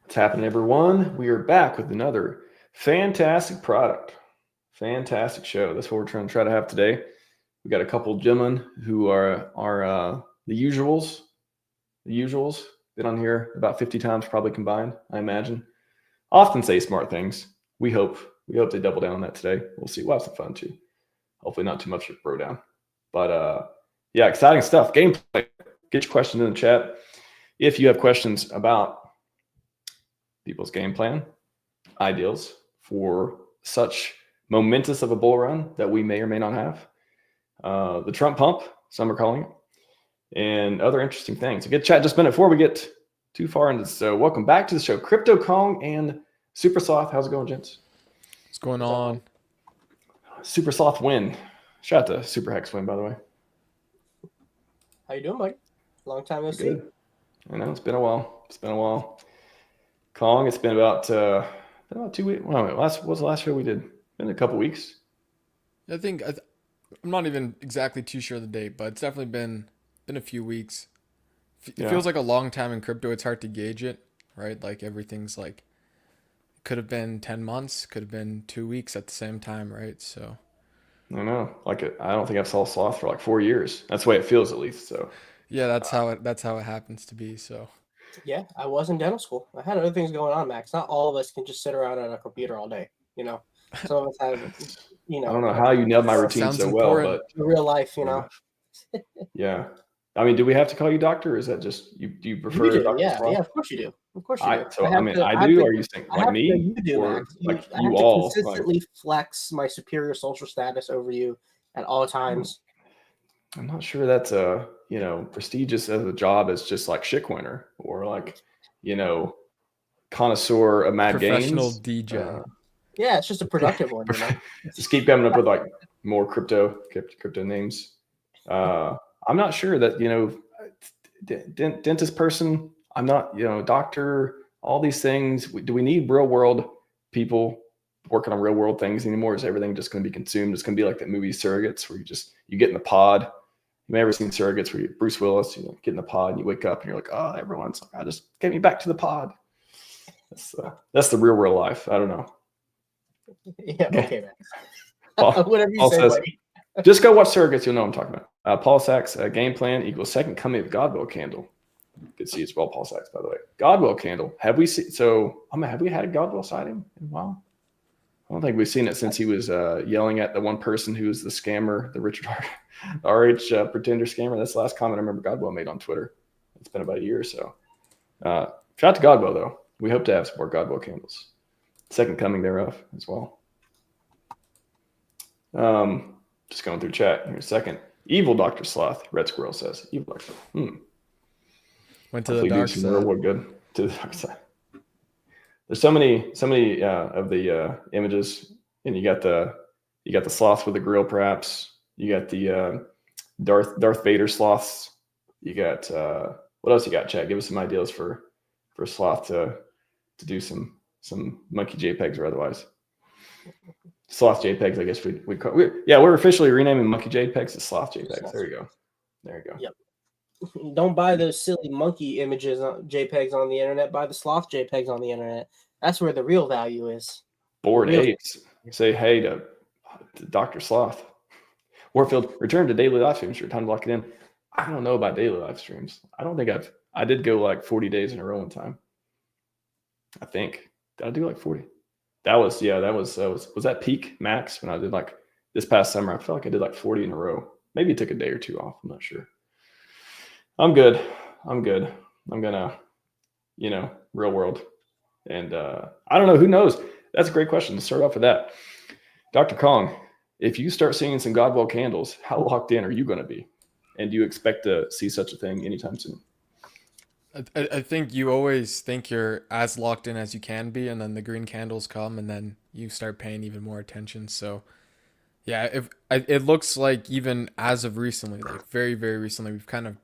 What's happening, everyone? We are back with another fantastic product. Fantastic show. That's what we're trying to have today. We got a couple of gentlemen who are the usuals. The usuals. Been on here about 50 times probably combined, I imagine. Often say smart things. We hope they double down on that today. We'll see. We'll have some fun too. Hopefully not too much of bro down. But yeah, exciting stuff. Gameplay. Get your questions in the chat. If you have questions about people's game plan, ideals for such momentous of a bull run that we may or may not have, the Trump pump, some are calling it, and other interesting things. So get chat just a minute before we get too far into this. So welcome back to the show, CryptoKong and CryptoSloth. How's it going, gents? What's going on? CryptoSloth win. Shout out to Super Hex win, by the way. How you doing, Mike? Long time no see. I know it's been a while. Kong, it's been about 2 weeks. Well, what was the last show we did? Been a couple weeks. I think I'm not even exactly too sure of the date, but it's definitely been a few weeks. It feels like a long time in crypto. It's hard to gauge it, right? Like everything's like could have been 10 months, could have been 2 weeks at the same time, right? So I know. Like I don't think I've saw Sloth for like 4 years. That's the way it feels, at least. So yeah, that's how it happens to be. So yeah, I was in dental school. I had other things going on, Max. Not all of us can just sit around at a computer all day. Some of us have. I don't know how you nailed my routine so well, but real life, Yeah. I mean, do we have to call you doctor, or is that just you? Do you prefer? You do. Yeah, of course you do. Of course you do. I do. Or are you saying like me? You do, or Max. like I you have all? to consistently flex my superior social status over you at all times. I'm not sure that's prestigious as a job as just like shitcoiner or like, connoisseur of mad professional games. DJ. Yeah, it's just a productive one. Just keep coming up with like more crypto names. I'm not sure that, dentist person, I'm not, doctor, all these things. Do we need real world people working on real world things anymore? Is everything just going to be consumed? It's going to be like that movie Surrogates where you get in the pod. You may have ever seen Surrogates where Bruce Willis, get in the pod and you wake up and you're like, oh, everyone's like, just get me back to the pod. That's the real life. I don't know. Yeah, okay, man. Whatever you say, buddy. Just go watch Surrogates. You'll know what I'm talking about. PulseX game plan equals second coming of Godwell candle. Good to see you as well, PulseX, by the way. Godwell candle. Have we seen? So, have we had a Godwell sighting in a while? I don't think we've seen it since he was yelling at the one person who was the scammer, the Richard RH pretender scammer. That's the last comment I remember Godwell made on Twitter. It's been about a year or so. Shout out to Godwell, though. We hope to have some more Godwell candles. Second coming thereof as well. Just going through chat here a second. Evil Dr. Sloth, Red Squirrel says. Evil Dr. Went to the dark side. Real good to the dark side. There's so many of the images, and you got the sloth with the grill, perhaps. You got the Darth Vader sloths. You got what else you got, Chad? Give us some ideas for sloth to do some monkey JPEGs or otherwise. Sloth JPEGs, I guess we call. We're officially renaming monkey JPEGs to sloth JPEGs. There you go. Yep. Don't buy those silly monkey images, JPEGs on the internet. Buy the sloth JPEGs on the internet. That's where the real value is. Bored apes. Say hey to Dr. Sloth. Warfield, return to daily live streams. Your time to lock it in. I don't know about daily live streams. I don't think I did go like 40 days in a row one time. I think. Did I do like 40? That was that peak max when I did like this past summer. I felt like I did like 40 in a row. Maybe it took a day or two off. I'm not sure. I'm good. I'm gonna, real world. And I don't know. Who knows? That's a great question. To start off with that. Dr. Kong, if you start seeing some Godwell candles, how locked in are you going to be? And do you expect to see such a thing anytime soon? I think you always think you're as locked in as you can be, and then the green candles come, and then you start paying even more attention. So, yeah, it looks like even as of recently, like very, very recently, we've kind of,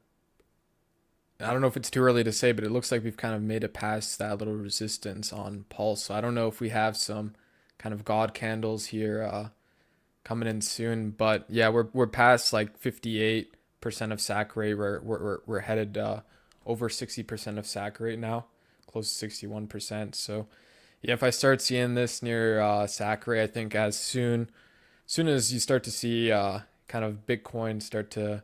I don't know if it's too early to say, but it looks like we've kind of made it past that little resistance on Pulse. So I don't know if we have some kind of God candles here coming in soon, but yeah, we're past like 58% of sac rate. We're headed over 60% of sac rate now, close to 61%. So yeah, if I start seeing this near Sacre, I think as soon as you start to see kind of Bitcoin start to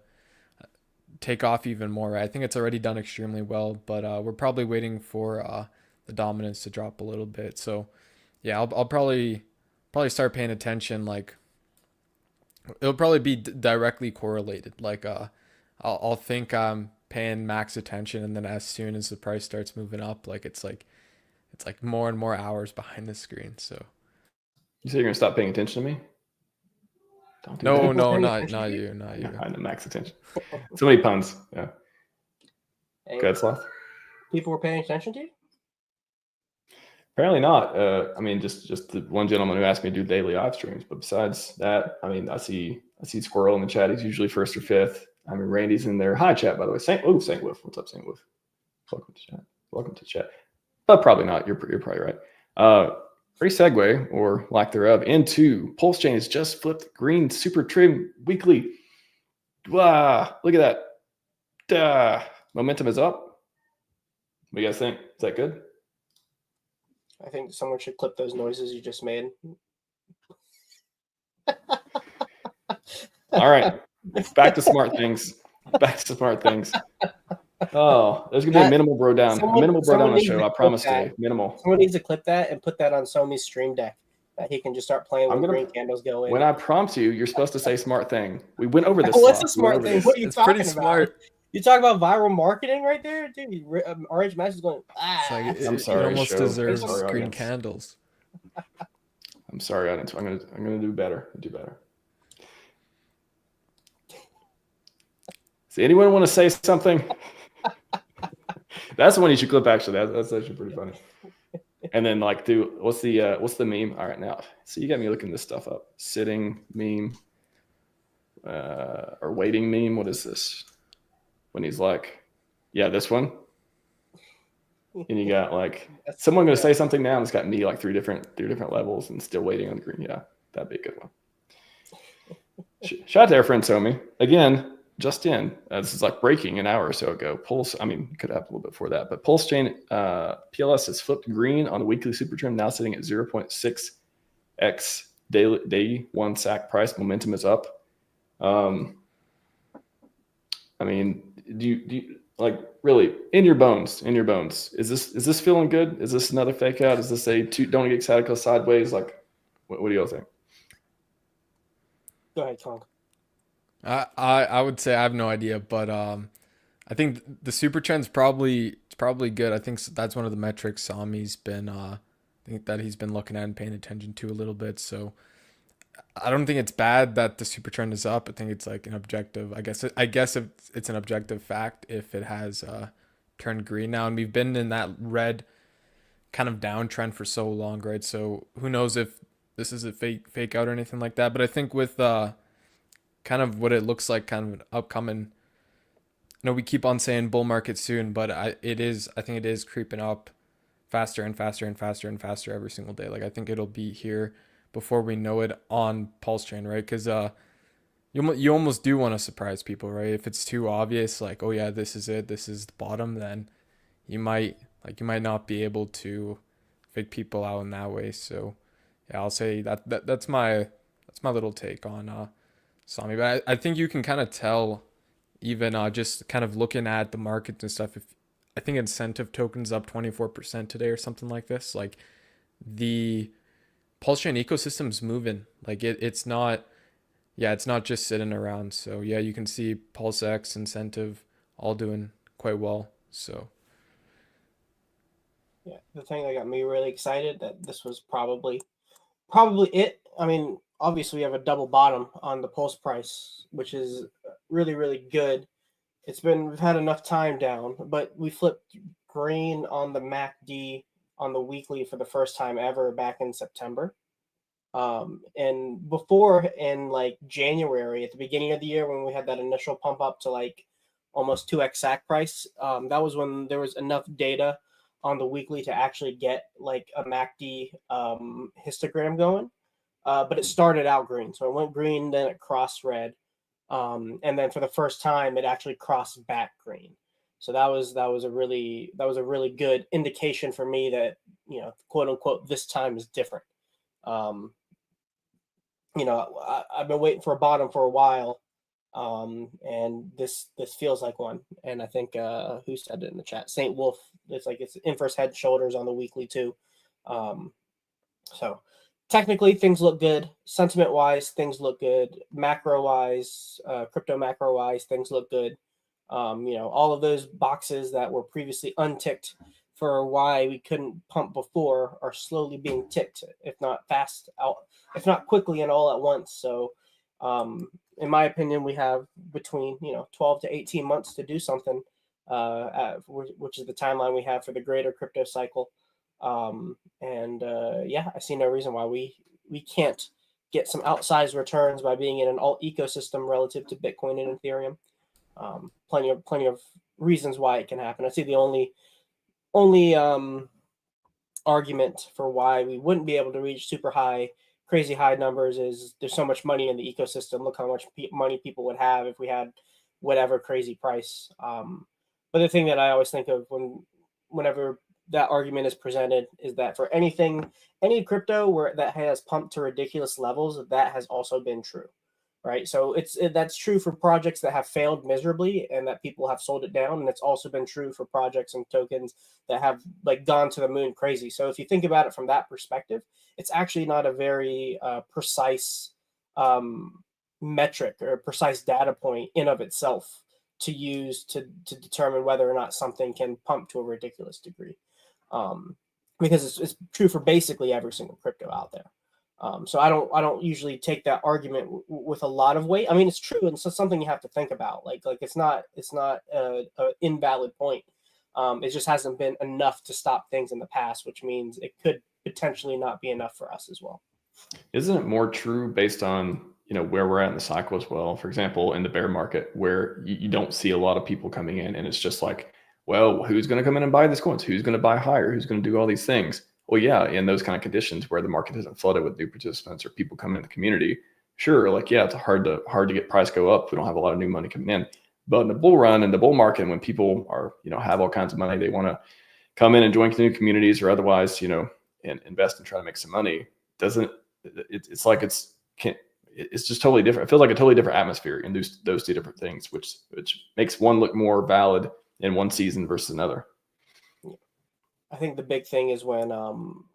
take off even more, right? I think it's already done extremely well, but we're probably waiting for the dominance to drop a little bit. So yeah, I'll probably start paying attention. Like it'll probably be directly correlated. Like I'll think I'm paying max attention, and then as soon as the price starts moving up, like it's like more and more hours behind the screen. So You say you're gonna stop paying attention to me? Don't do no, that. no, paying not attention to you? you, not you. I know max attention. So many puns. Yeah. Hey, Go ahead, Sloth. people were paying attention to you? Apparently not. I mean, just the one gentleman who asked me to do daily live streams. But besides that, I mean, I see Squirrel in the chat. He's usually first or fifth. I mean, Randy's in there. Hi, chat, by the way. St. Wolf. What's up, St. Wolf? Welcome to chat. Welcome to chat. But probably not. You're probably right. Great segue, or lack thereof, into PulseChain has just flipped green super trim weekly. Wow, look at that. Momentum is up. What do you guys think? Is that good? I think someone should clip those noises you just made. All right. Back to smart things. Oh, there's gonna be a minimal bro down. A minimal bro down on the show. I promise today. Minimal. Someone needs to clip that and put that on Somi's stream deck that he can just start playing when green candles go in. When I prompt you, you're supposed to say smart thing. We went over this. What's a smart thing? What are you It's talking pretty about? smart. You talk about viral marketing right there, dude. RHMax is going. It's like I'm sorry, it almost show. deserves Sorry, green audience. candles. I'm sorry, audience. I'm gonna do better. Do better. Does anyone want to say something? That's the one you should clip. Actually, that's actually pretty funny. And then like do what's the meme? All right, now so you got me looking this stuff up. Sitting meme or waiting meme. What is this? When he's like, yeah, this one. And you got like someone gonna say something now, and it's got me like three different levels and still waiting on the green. Yeah, that'd be a good one. Shout out to our friend Somi again. Just in, this is like breaking an hour or so ago. Pulse, I mean, could have a little bit before that, but PulseChain PLS has flipped green on the weekly super trend, now sitting at 0.6x day one sack price. Momentum is up. I mean, do you like really in your bones? Is this feeling good? Is this another fake out? Is this a don't get excited go sideways? Like, what do y'all think? Go ahead, Kong. I would say I have no idea, but I think the super trend's probably good. I think that's one of the metrics Sami's been I think that he's been looking at and paying attention to a little bit. So I don't think it's bad that the super trend is up. I think it's like an objective. I guess if it's an objective fact if it has turned green now, and we've been in that red kind of downtrend for so long, right? So who knows if this is a fake out or anything like that. But I think with kind of what it looks like, kind of an upcoming. We keep on saying bull market soon, but I think it is creeping up faster and faster and faster and faster every single day. Like I think it'll be here before we know it on PulseChain, right? Because you almost do want to surprise people, right? If it's too obvious, like oh yeah, this is it, this is the bottom, then you might not be able to fake people out in that way. So yeah, I'll say that's my little take on Sami, but I think you can kind of tell, even just kind of looking at the markets and stuff. If I think incentive tokens up 24% today or something like this, like the PulseChain ecosystem's moving. Like it's not just sitting around. So yeah, you can see PulseX, incentive, all doing quite well. So yeah, the thing that got me really excited that this was probably it. I mean, obviously we have a double bottom on the Pulse price, which is really, really good. We've had enough time down, but we flipped green on the MACD on the weekly for the first time ever back in September. And before in like January at the beginning of the year when we had that initial pump up to like almost 2x sack price, that was when there was enough data on the weekly to actually get like a MACD histogram going. But it started out green. So it went green, then it crossed red. And then for the first time, it actually crossed back green. So that was a really good indication for me that, quote unquote, this time is different. Um, I've been waiting for a bottom for a while, and this feels like one. And I think who said it in the chat? Saint Wolf. It's like it's inverse head shoulders on the weekly too. So technically things look good. Sentiment wise, things look good. Macro wise, crypto macro wise, things look good. All of those boxes that were previously unticked for why we couldn't pump before are slowly being ticked, if not fast out, if not quickly and all at once. So, in my opinion, we have between 12 to 18 months to do something, which is the timeline we have for the greater crypto cycle. Yeah, I see no reason why we can't get some outsized returns by being in an alt ecosystem relative to Bitcoin and Ethereum. Plenty of reasons why it can happen. I see the only argument for why we wouldn't be able to reach super high, crazy high numbers is there's so much money in the ecosystem. Look how much money people would have if we had whatever crazy price. But the thing that I always think of whenever that argument is presented is that for any crypto that has pumped to ridiculous levels, that has also been true. Right. So that's true for projects that have failed miserably and that people have sold it down. And it's also been true for projects and tokens that have like gone to the moon crazy. So if you think about it from that perspective, it's actually not a very precise metric or precise data point in of itself to use to determine whether or not something can pump to a ridiculous degree. Because it's true for basically every single crypto out there. So I don't usually take that argument with a lot of weight. I mean, it's true, and so something you have to think about. Like it's not an invalid point. It just hasn't been enough to stop things in the past, which means it could potentially not be enough for us as well. Isn't it more true based on where we're at in the cycle as well? For example, in the bear market, where you don't see a lot of people coming in, and it's just like, well, who's going to come in and buy these coins? Who's going to buy higher? Who's going to do all these things? Well, yeah, in those kind of conditions where the market isn't flooded with new participants or people coming in the community, sure, like, yeah, it's hard to get price go up. We don't have a lot of new money coming in. But in the bull run and the bull market, when people are, have all kinds of money, they want to come in and join new communities or otherwise, and invest and try to make some money. It's like it's just totally different. It feels like a totally different atmosphere in those two different things, which makes one look more valid in one season versus another. I think the big thing is when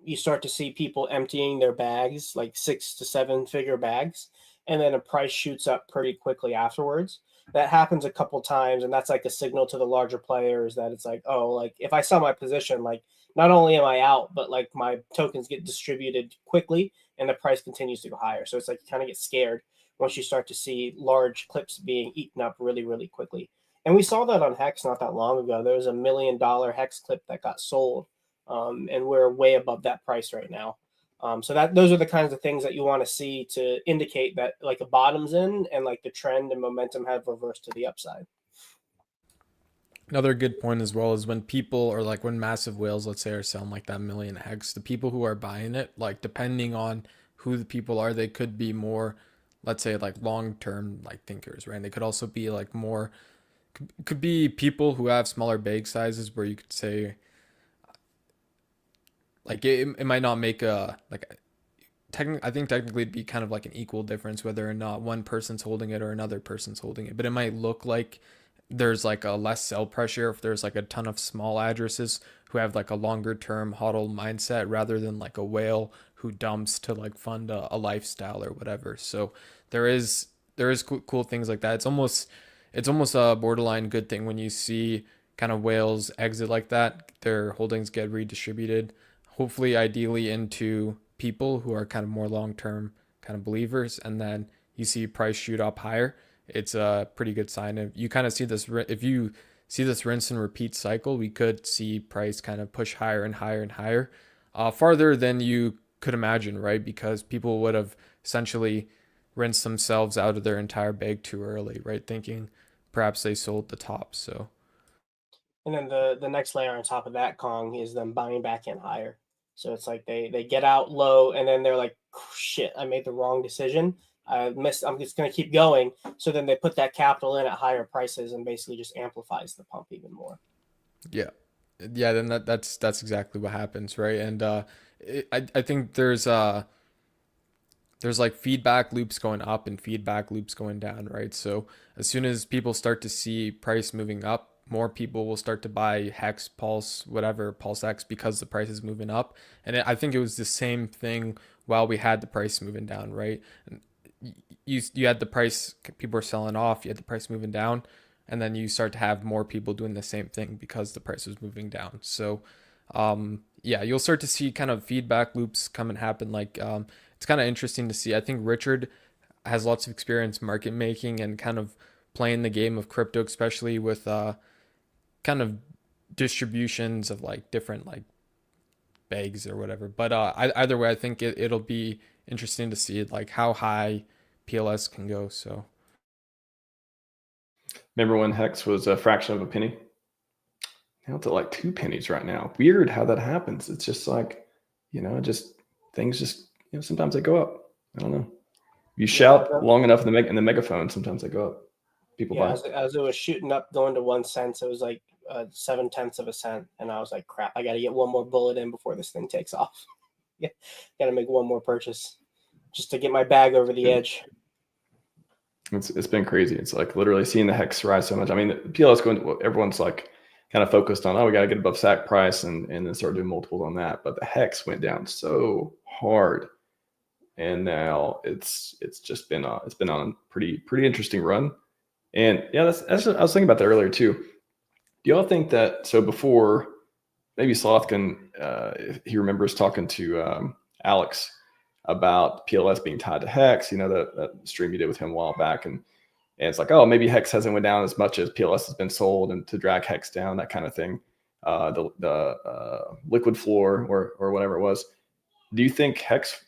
you start to see people emptying their bags, like 6 to 7 figure bags, and then a price shoots up pretty quickly afterwards. That happens a couple times, and that's like a signal to the larger players that it's like, oh, like if I sell my position, like not only am I out, but like my tokens get distributed quickly and the price continues to go higher. So it's like you kind of get scared once you start to see large clips being eaten up really, really quickly. And we saw that on Hex not that long ago. There was $1 million Hex clip that got sold, and we're way above that price right now. So those are the kinds of things that you want to see to indicate that like a bottom's in and like the trend and momentum have reversed to the upside. Another good point as well is when people or like when massive whales, let's say, are selling like that million Hex, the people who are buying it, like depending on who the people are, they could be more, let's say, like long-term like thinkers, right? And they could also be like more, could be people who have smaller bag sizes where you could say like it might not make a like I think technically it'd be kind of like an equal difference whether or not one person's holding it or another person's holding it, but it might look like there's like a less sell pressure if there's like a ton of small addresses who have like a longer term hodl mindset rather than like a whale who dumps to like fund a lifestyle or whatever. So there is cool things like that. It's almost a borderline good thing when you see kind of whales exit like that. Their holdings get redistributed, hopefully ideally into people who are kind of more long-term kind of believers, and then you see price shoot up higher. It's a pretty good sign. If you kind of see this, if you see this rinse and repeat cycle, we could see price kind of push higher and higher and higher, farther than you could imagine, right? Because people would have essentially rinsed themselves out of their entire bag too early, right? Thinking perhaps they sold the top. So, and then the next layer on top of that, Kong, is them buying back in higher. So it's like they get out low and then they're like, shit, I made the wrong decision. I'm just going to keep going. So then they put that capital in at higher prices and basically just amplifies the pump even more. Yeah. Yeah, then that's exactly what happens, right? And I think there's like feedback loops going up and feedback loops going down, right? So as soon as people start to see price moving up, more people will start to buy Hex, Pulse, whatever, PulseX because the price is moving up. And I think it was the same thing while we had the price moving down, right? You had the price, people were selling off, you had the price moving down, and then you start to have more people doing the same thing because the price was moving down. So yeah, you'll start to see kind of feedback loops come and happen. Like it's kind of interesting to see. I think Richard has lots of experience market making and kind of playing the game of crypto, especially with kind of distributions of like different like bags or whatever. But either way, I think it'll be interesting to see like how high PLS can go. So Remember when Hex was a fraction of a penny? Now it's at like 2 pennies right now. Weird how that happens. It's just like, just things just, sometimes they go up. I don't know. You shout long enough in the megaphone, sometimes they go up. People buy. As it was shooting up, going to 1 cent, it was like 7/10 of a cent, and I was like, crap, I got to get one more bullet in before this thing takes off. Yeah, got to make one more purchase just to get my bag over the edge. It's been crazy. It's like literally seeing the Hex rise so much. I mean, the PLS everyone's like kind of focused on, we got to get above SAC price and then start doing multiples on that. But the Hex went down so hard, and now it's just been on a pretty interesting run. And yeah, that's I was thinking about that earlier too. Do y'all think that, so before, maybe Sloth can, if he remembers talking to Alex about PLS being tied to Hex, that stream you did with him a while back, and it's like, oh, maybe Hex hasn't went down as much as PLS has been sold, and to drag Hex down, that kind of thing. The liquid floor or whatever it was. Do you think Hex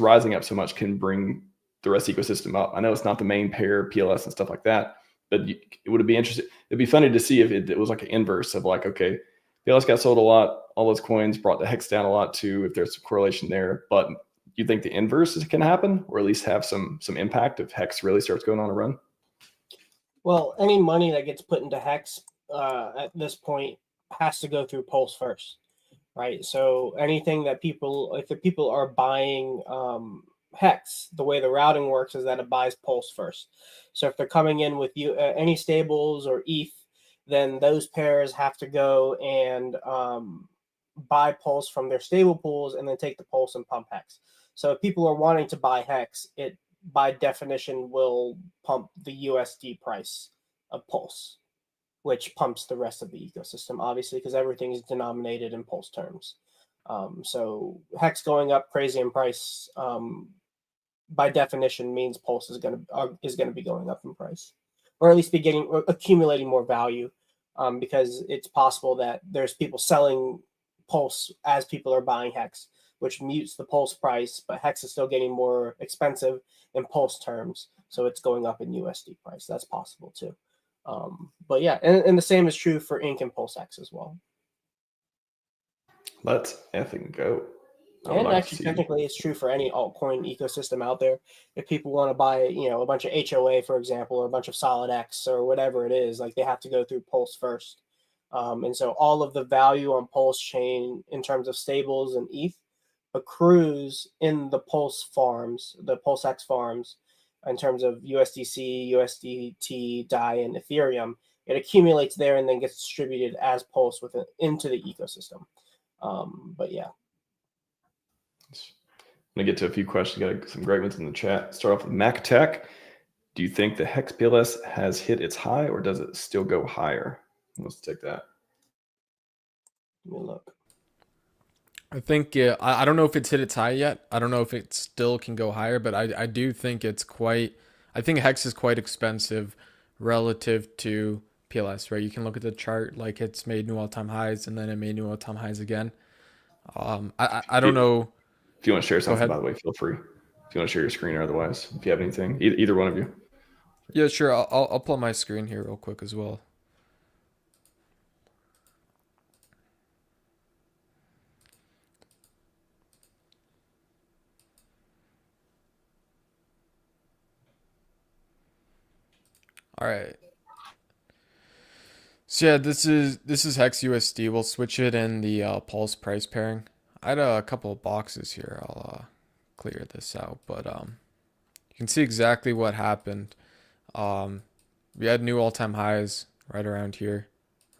rising up so much can bring the rest of the ecosystem up? I know it's not the main pair, PLS and stuff like that, but it would be interesting. It'd be funny to see if it was like an inverse of like, okay, PLS got sold a lot, all those coins brought the Hex down a lot too, if there's a correlation there. But you think the inverse can happen, or at least have some impact if Hex really starts going on a run? Well, any money that gets put into Hex at this point has to go through Pulse first, right? So anything that if the people are buying Hex, the way the routing works is that it buys Pulse first. So if they're coming in with any stables or ETH, then those pairs have to go and buy Pulse from their stable pools and then take the Pulse and pump Hex. So if people are wanting to buy Hex, it by definition will pump the USD price of Pulse, which pumps the rest of the ecosystem, obviously, because everything is denominated in Pulse terms. So Hex going up crazy in price, by definition, means Pulse is going to be going up in price, or at least accumulating more value, because it's possible that there's people selling Pulse as people are buying Hex, which mutes the Pulse price, but Hex is still getting more expensive in Pulse terms, so it's going up in USD price. That's possible too. But yeah, and the same is true for Ink and PulseX as well. Let's effing go. And actually, technically, it's true for any altcoin ecosystem out there. If people want to buy, a bunch of HOA, for example, or a bunch of Solid X or whatever it is, like they have to go through Pulse first. And so all of the value on PulseChain in terms of stables and ETH accrues in the Pulse farms, the PulseX farms, in terms of USDC, USDT, DAI, and Ethereum. It accumulates there and then gets distributed as Pulse into the ecosystem. But yeah. I'm going to get to a few questions. Got some great ones in the chat. Start off with MacTech. Do you think the Hex PLS has hit its high, or does it still go higher? Let's take that. Let me look. I think I don't know if it's hit its high yet. I don't know if it still can go higher, but I do think I think Hex is quite expensive relative to PLS, right? You can look at the chart, like it's made new all-time highs and then it made new all-time highs again. I don't know. If you want to share something, by the way, feel free. If you want to share your screen or otherwise, if you have anything, either one of you. Yeah, sure. I'll pull up my screen here real quick as well. All right. So yeah, this is Hex USD. We'll switch it in the Pulse price pairing. I had a couple of boxes here. I'll clear this out, but you can see exactly what happened. Um, we had new all-time highs right around here,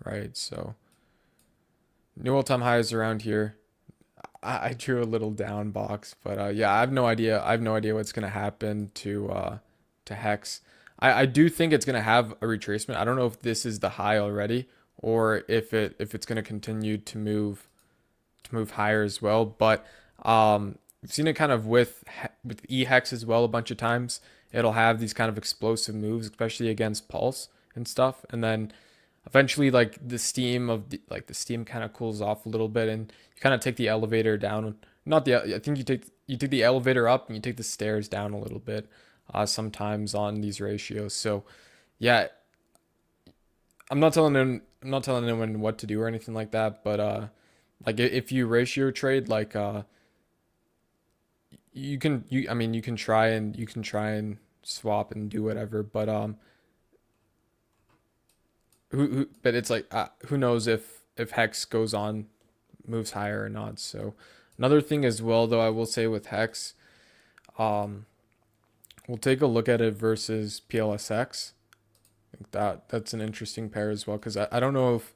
right? So new all-time highs around here. I drew a little down box, but yeah, I have no idea. I have no idea what's gonna happen to Hex. I do think it's gonna have a retracement. I don't know if this is the high already or if it's gonna continue to move higher as well. But we've seen it kind of with EHEX as well a bunch of times. It'll have these kind of explosive moves, especially against Pulse and stuff, and then eventually like the steam kind of cools off a little bit, and you kind of take the elevator down. Not the I think you take the elevator up and you take the stairs down a little bit sometimes on these ratios. So yeah, I'm not telling anyone what to do or anything like that, but like if you ratio trade, like you can try and swap and do whatever, but but it's like who knows if Hex goes on moves higher or not. So another thing as well, though, I will say with Hex, um we'll take a look at it versus PLSX. I think that's an interesting pair as well, because I don't know if,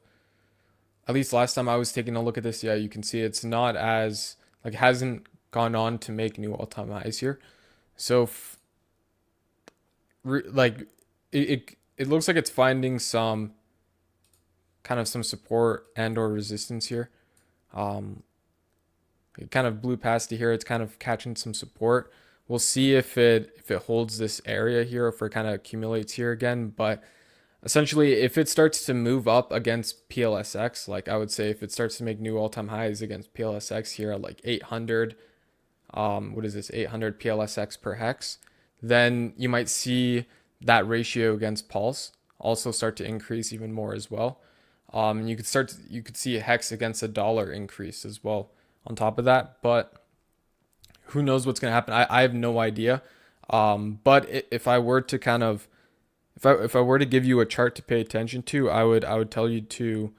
at least last time I was taking a look at this, yeah, you can see it's not as like hasn't gone on to make new all-time highs here. So like it looks like it's finding some kind of some support and or resistance here. Um, it kind of blew past it here. It's kind of catching some support. We'll see if it holds this area here, if it kind of accumulates here again. But essentially, if it starts to move up against PLSX, like I would say if it starts to make new all-time highs against PLSX here at like 800, what is this, 800 PLSX per hex, then you might see that ratio against Pulse also start to increase even more as well. You could see a hex against a dollar increase as well on top of that, but who knows what's going to happen? I have no idea. But if I were to kind of if I were to give you a chart to pay attention to, I would tell you to,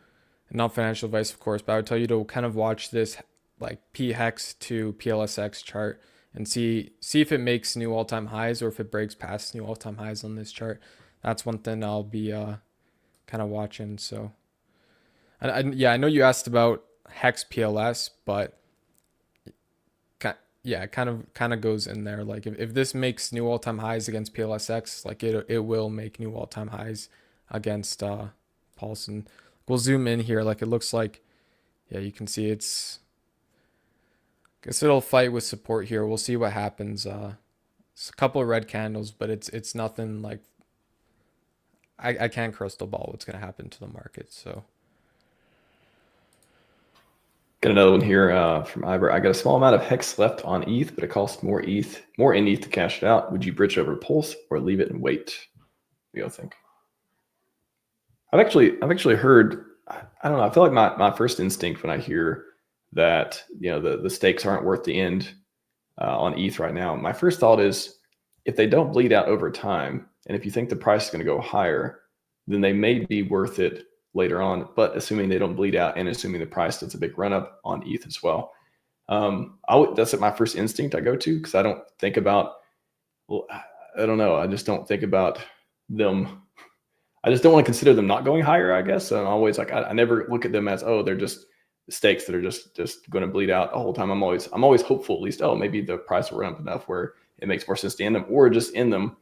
not financial advice of course, but I would tell you to kind of watch this like P hex to PLSX chart and see if it makes new all-time highs or if it breaks past new all-time highs on this chart. That's one thing I'll be kind of watching. So yeah, I know you asked about Hex PLS, but yeah, it kind of goes in there. Like if this makes new all-time highs against PLSX, like it will make new all-time highs against Pulse. And we'll zoom in here. Like it looks like, yeah, you can see guess it'll fight with support here. We'll see what happens. It's a couple of red candles, but it's nothing like I can't crystal ball what's gonna happen to the market. So Got another one here from Iber. I got a small amount of Hex left on ETH, but it costs more in ETH to cash it out. Would you bridge over Pulse or leave it and wait? What do you think? I've actually heard, I don't know, I feel like my first instinct when I hear that, you know, the stakes aren't worth the end on ETH right now, my first thought is if they don't bleed out over time, and if you think the price is going to go higher, then they may be worth it later on, but assuming they don't bleed out and assuming the price does a big run up on ETH as well. That's my first instinct I go to, because I don't think about, well, I don't know. I just don't think about them. I just don't want to consider them not going higher, I guess. So I'm always like, I never look at them as, oh, they're just stakes that are just going to bleed out the whole time. I'm always hopeful, at least, oh, maybe the price will run up enough where it makes more sense to end them, or just end them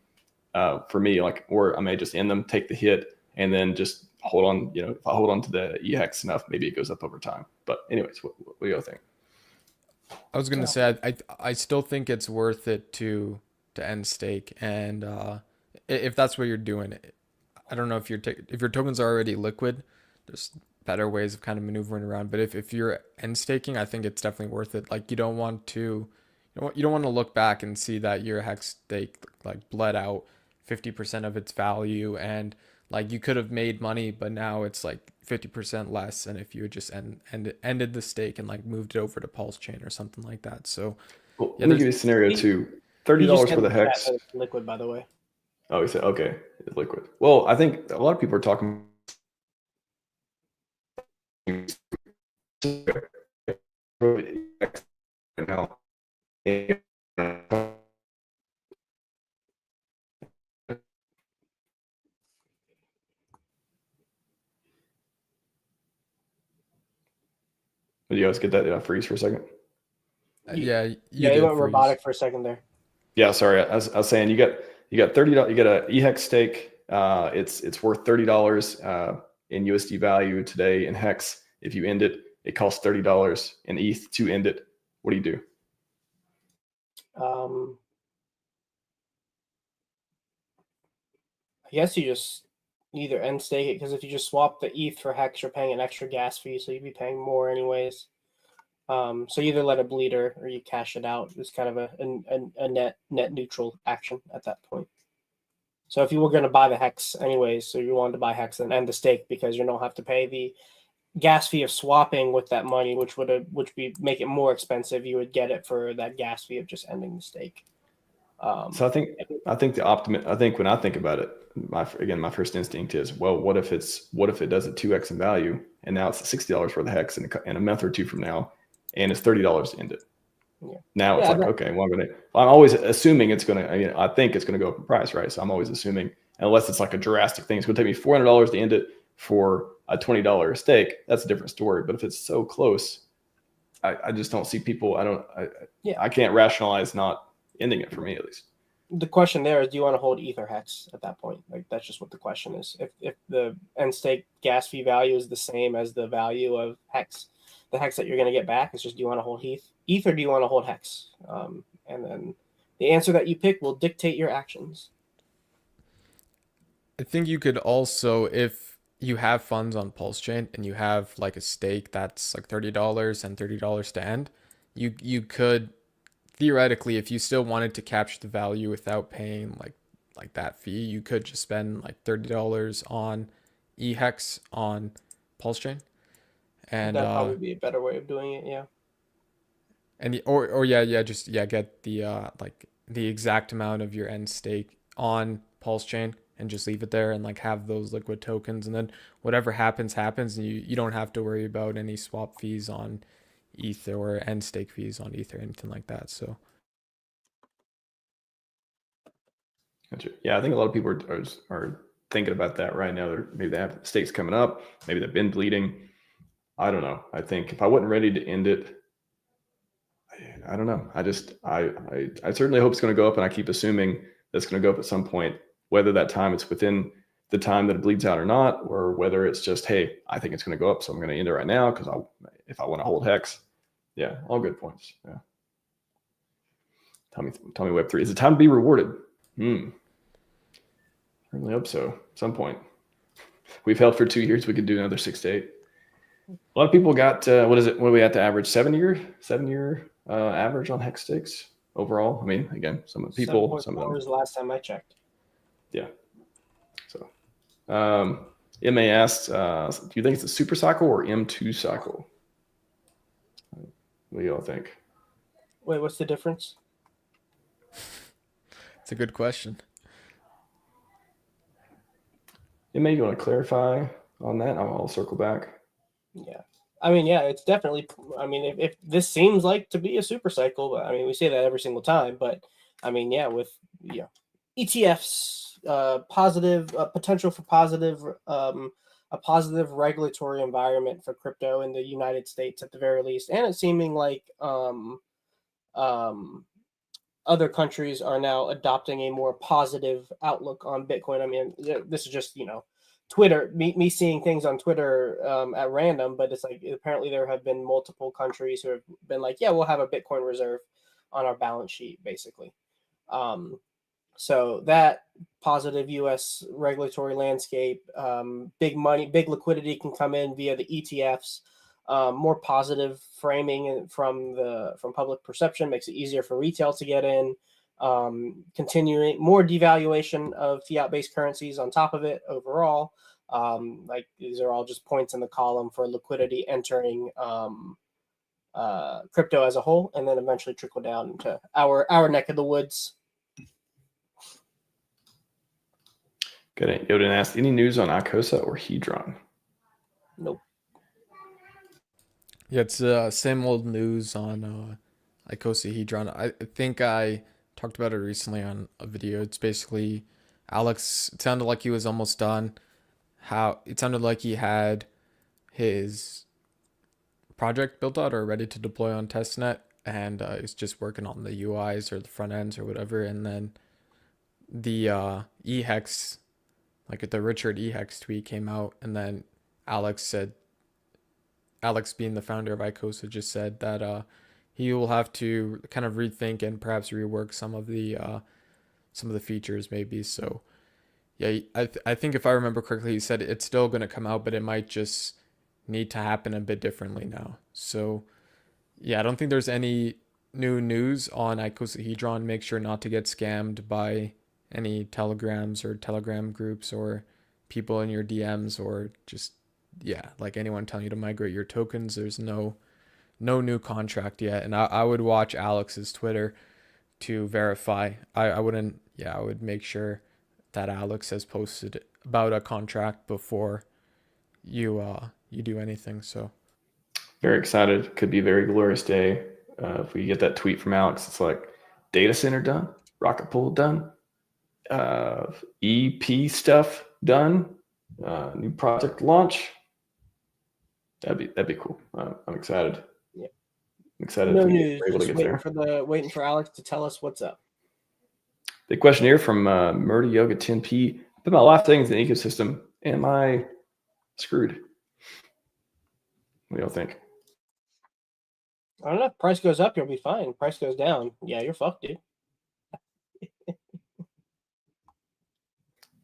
for me, like, or I may just end them, take the hit, and then just hold on. You know, if I hold on to the EHEX enough, maybe it goes up over time. But anyways, what do you think? I was gonna say I still think it's worth it to end stake, and if that's what you're doing, I don't know if if your tokens are already liquid, there's better ways of kind of maneuvering around. But if you're end staking, I think it's definitely worth it. Like you don't want to look back and see that your hex stake like bled out 50% of its value, and like you could have made money, but now it's like 50% less than if you had just ended the stake and like moved it over to PulseChain or something like that. So well, yeah, let me give you a scenario too. $30 for the hex. Liquid, by the way. Oh, he said, okay, it's liquid. Well, I think a lot of people are talking now. Did you guys get that? Did I freeze for a second? Yeah, you Yeah, did you went freeze. robotic for a second there. Yeah, sorry. I was saying you got $30. You get a eHex stake. It's worth $30 in USD value today in Hex. If you end it, it costs $30 in ETH to end it. What do you do? I guess you just either end stake it, because if you just swap the ETH for Hex, you're paying an extra gas fee, so you'd be paying more anyways. So you either let it bleed or you cash it out. It's kind of a net neutral action at that point. So if you were going to buy the Hex anyways, so you wanted to buy Hex and end the stake because you don't have to pay the gas fee of swapping with that money, which would make it more expensive, you would get it for that gas fee of just ending the stake. So I think I think when I think about it, my first instinct is, well, what if it does a 2x in value, and now it's $60 for the Hex in a month or two from now, and it's $30 to end it. Yeah. Now it's okay, well, I'm always assuming it's going to, I think it's going to go up in price, right? So I'm always assuming, unless it's like a drastic thing, it's going to take me $400 to end it for a $20 stake. That's a different story. But if it's so close, I just don't see people. I can't rationalize not ending it, for me at least. The question there is, do you want to hold ETH or Hex at that point? Like, that's just what the question is. If the end stake gas fee value is the same as the value of Hex, the Hex that you're going to get back is just, do you want to hold ETH or do you want to hold Hex? And then the answer that you pick will dictate your actions. I think you could also, if you have funds on PulseChain and you have like a stake that's like $30 and $30 to end, you could theoretically, if you still wanted to capture the value without paying like that fee, you could just spend like $30 on eHex on PulseChain, and That'd probably be a better way of doing it. Yeah. And just get the like the exact amount of your end stake on PulseChain and just leave it there and like have those liquid tokens, and then whatever happens, and you don't have to worry about any swap fees on ETH or end stake fees on ETH or anything like that. So Gotcha. Yeah, I think a lot of people are thinking about that right now. Maybe they have stakes coming up. Maybe they've been bleeding. I don't know. I think if I wasn't ready to end it, I don't know. I certainly hope it's going to go up, and I keep assuming that's going to go up at some point, whether that time it's within the time that it bleeds out or not, or whether it's just, hey, I think it's going to go up, so I'm going to end it right now because if I want to hold Hex. Yeah, all good points. Yeah. Tell me Web3. Is it time to be rewarded? I really hope so. At some point. We've held for 2 years. We could do another 6 to 8. A lot of people got what are we at the average? 7 year average on Hex stakes overall. I mean, again, some of the people, some of them. Was the last time I checked. Yeah. So, MA asked, do you think it's a super cycle or M2 cycle? What do y'all think? Wait, what's the difference? it's a good question. MA, you want to clarify on that? I'll circle back. Yeah. I mean, yeah, it's definitely, I mean, if this seems like to be a super cycle, but I mean, we say that every single time, but I mean, yeah, with ETFs, positive potential for a positive regulatory environment for crypto in the United States at the very least, and it's seeming like other countries are now adopting a more positive outlook on Bitcoin. I mean, this is just Twitter, me seeing things on Twitter at random, but it's like apparently there have been multiple countries who have been like, yeah, we'll have a Bitcoin reserve on our balance sheet, basically. So that positive U.S. regulatory landscape, big money, big liquidity can come in via the ETFs. More positive framing from public perception makes it easier for retail to get in. Continuing more devaluation of fiat-based currencies on top of it overall. Like these are all just points in the column for liquidity entering crypto as a whole, and then eventually trickle down into our neck of the woods. Yoden asked, any news on Icosa or Hedron? Nope. Yeah, it's same old news on icosahedron. I think I talked about it recently on a video. It's basically Alex. It sounded like he was almost done. How it sounded like he had his project built out or ready to deploy on testnet, and he's just working on the UIs or the front ends or whatever. And then the ehex, like the Richard ehex tweet came out, and then Alex said, Alex being the founder of Icosa, just said that he will have to kind of rethink and perhaps rework some of the features maybe. So yeah, I think if I remember correctly, he said it's still going to come out, but it might just need to happen a bit differently now. So yeah, I don't think there's any new news on icosahedron. Make sure not to get scammed by any telegrams or telegram groups or people in your DMs, or just, yeah, like anyone telling you to migrate your tokens. There's no new contract yet. And I would watch Alex's Twitter to verify. I wouldn't, yeah, I would make sure that Alex has posted about a contract before you do anything. So very excited. Could be a very glorious day. If we get that tweet from Alex, it's like data center done, rocket pool done, EP stuff done, new project launch. That'd be cool. I'm excited. Yeah. I'm excited No if news. we're able to Just get there. waiting for Alex to tell us what's up. The question here from Murdy Yoga 10P. Put my life things in the ecosystem. Am I screwed? What do y'all think? I don't know. If price goes up, you'll be fine. Price goes down, yeah, you're fucked, dude.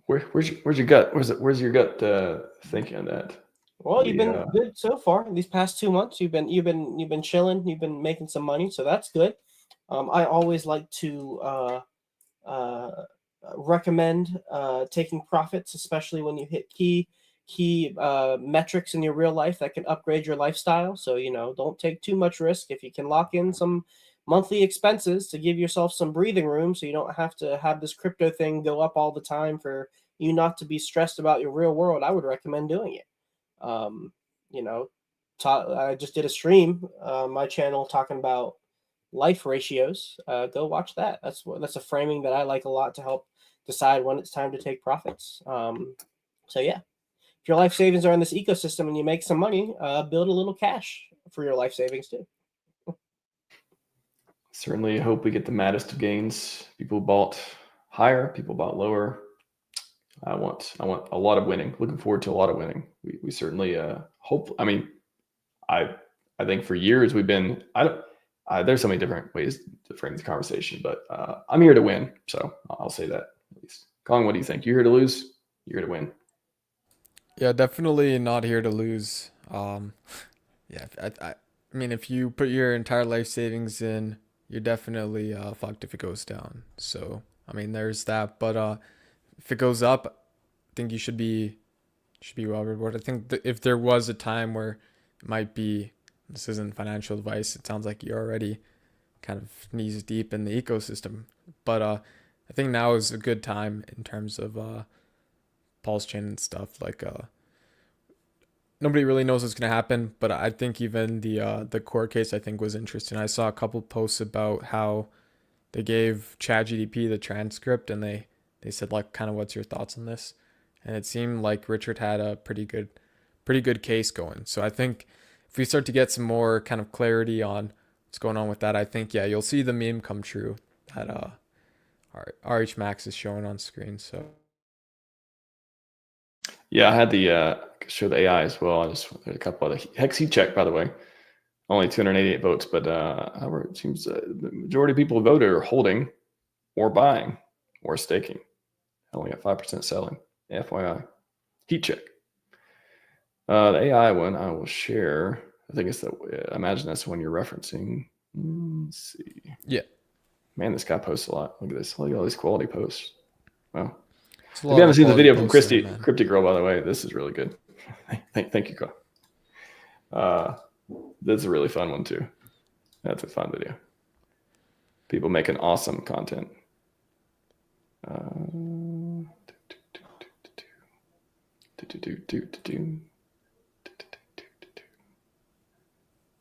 Where's your gut? Where's your gut thinking on that? Well, you've been good so far. These past 2 months, you've been chilling. You've been making some money, so that's good. I always like to recommend taking profits, especially when you hit key metrics in your real life that can upgrade your lifestyle. So don't take too much risk. If you can lock in some monthly expenses to give yourself some breathing room, so you don't have to have this crypto thing go up all the time for you not to be stressed about your real world, I would recommend doing it. I just did a stream on my channel talking about life ratios. Go watch that. That's a framing that I like a lot to help decide when it's time to take profits. So yeah, if your life savings are in this ecosystem and you make some money, build a little cash for your life savings too. Certainly hope we get the maddest of gains. People bought higher, people bought lower. I want a lot of winning. Looking forward to a lot of winning. We certainly hope. I mean, I think for years we've been. There's so many different ways to frame this conversation, but I'm here to win. So I'll say that at least. Kong, what do you think? You here to lose? You're here to win? yeah, definitely not here to lose. Yeah, I mean, if you put your entire life savings in, you're definitely fucked if it goes down. So I mean, there's that. But if it goes up, I think you should be well rewarded. I think if there was a time where it might be, this isn't financial advice. It sounds like you're already kind of knees deep in the ecosystem. But I think now is a good time in terms of PulseChain and stuff. Like nobody really knows what's gonna happen, but I think even the court case I think was interesting. I saw a couple posts about how they gave ChatGPT the transcript and they said like kind of what's your thoughts on this, and it seemed like Richard had a pretty good case going. So I think if we start to get some more kind of clarity on what's going on with that, I think yeah, you'll see the meme come true that RHMax is showing on screen. So yeah, I had the show the AI as well. I just a couple of the Hex check, by the way. Only 288 votes, but however, it seems the majority of people who voted are holding or buying or staking. Only got 5% selling. FYI. Heat check. The AI one I will share. I think it's I imagine that's the one you're referencing. Let's see. yeah, Man, this guy posts a lot. Look at this. Look at all these quality posts. Wow. it's a If lot you haven't of seen the quality video from posts there, man. Cryptic Girl, by the way, this is really good. Thank you, Carl. This is a really fun one too. That's a fun video. People making awesome content.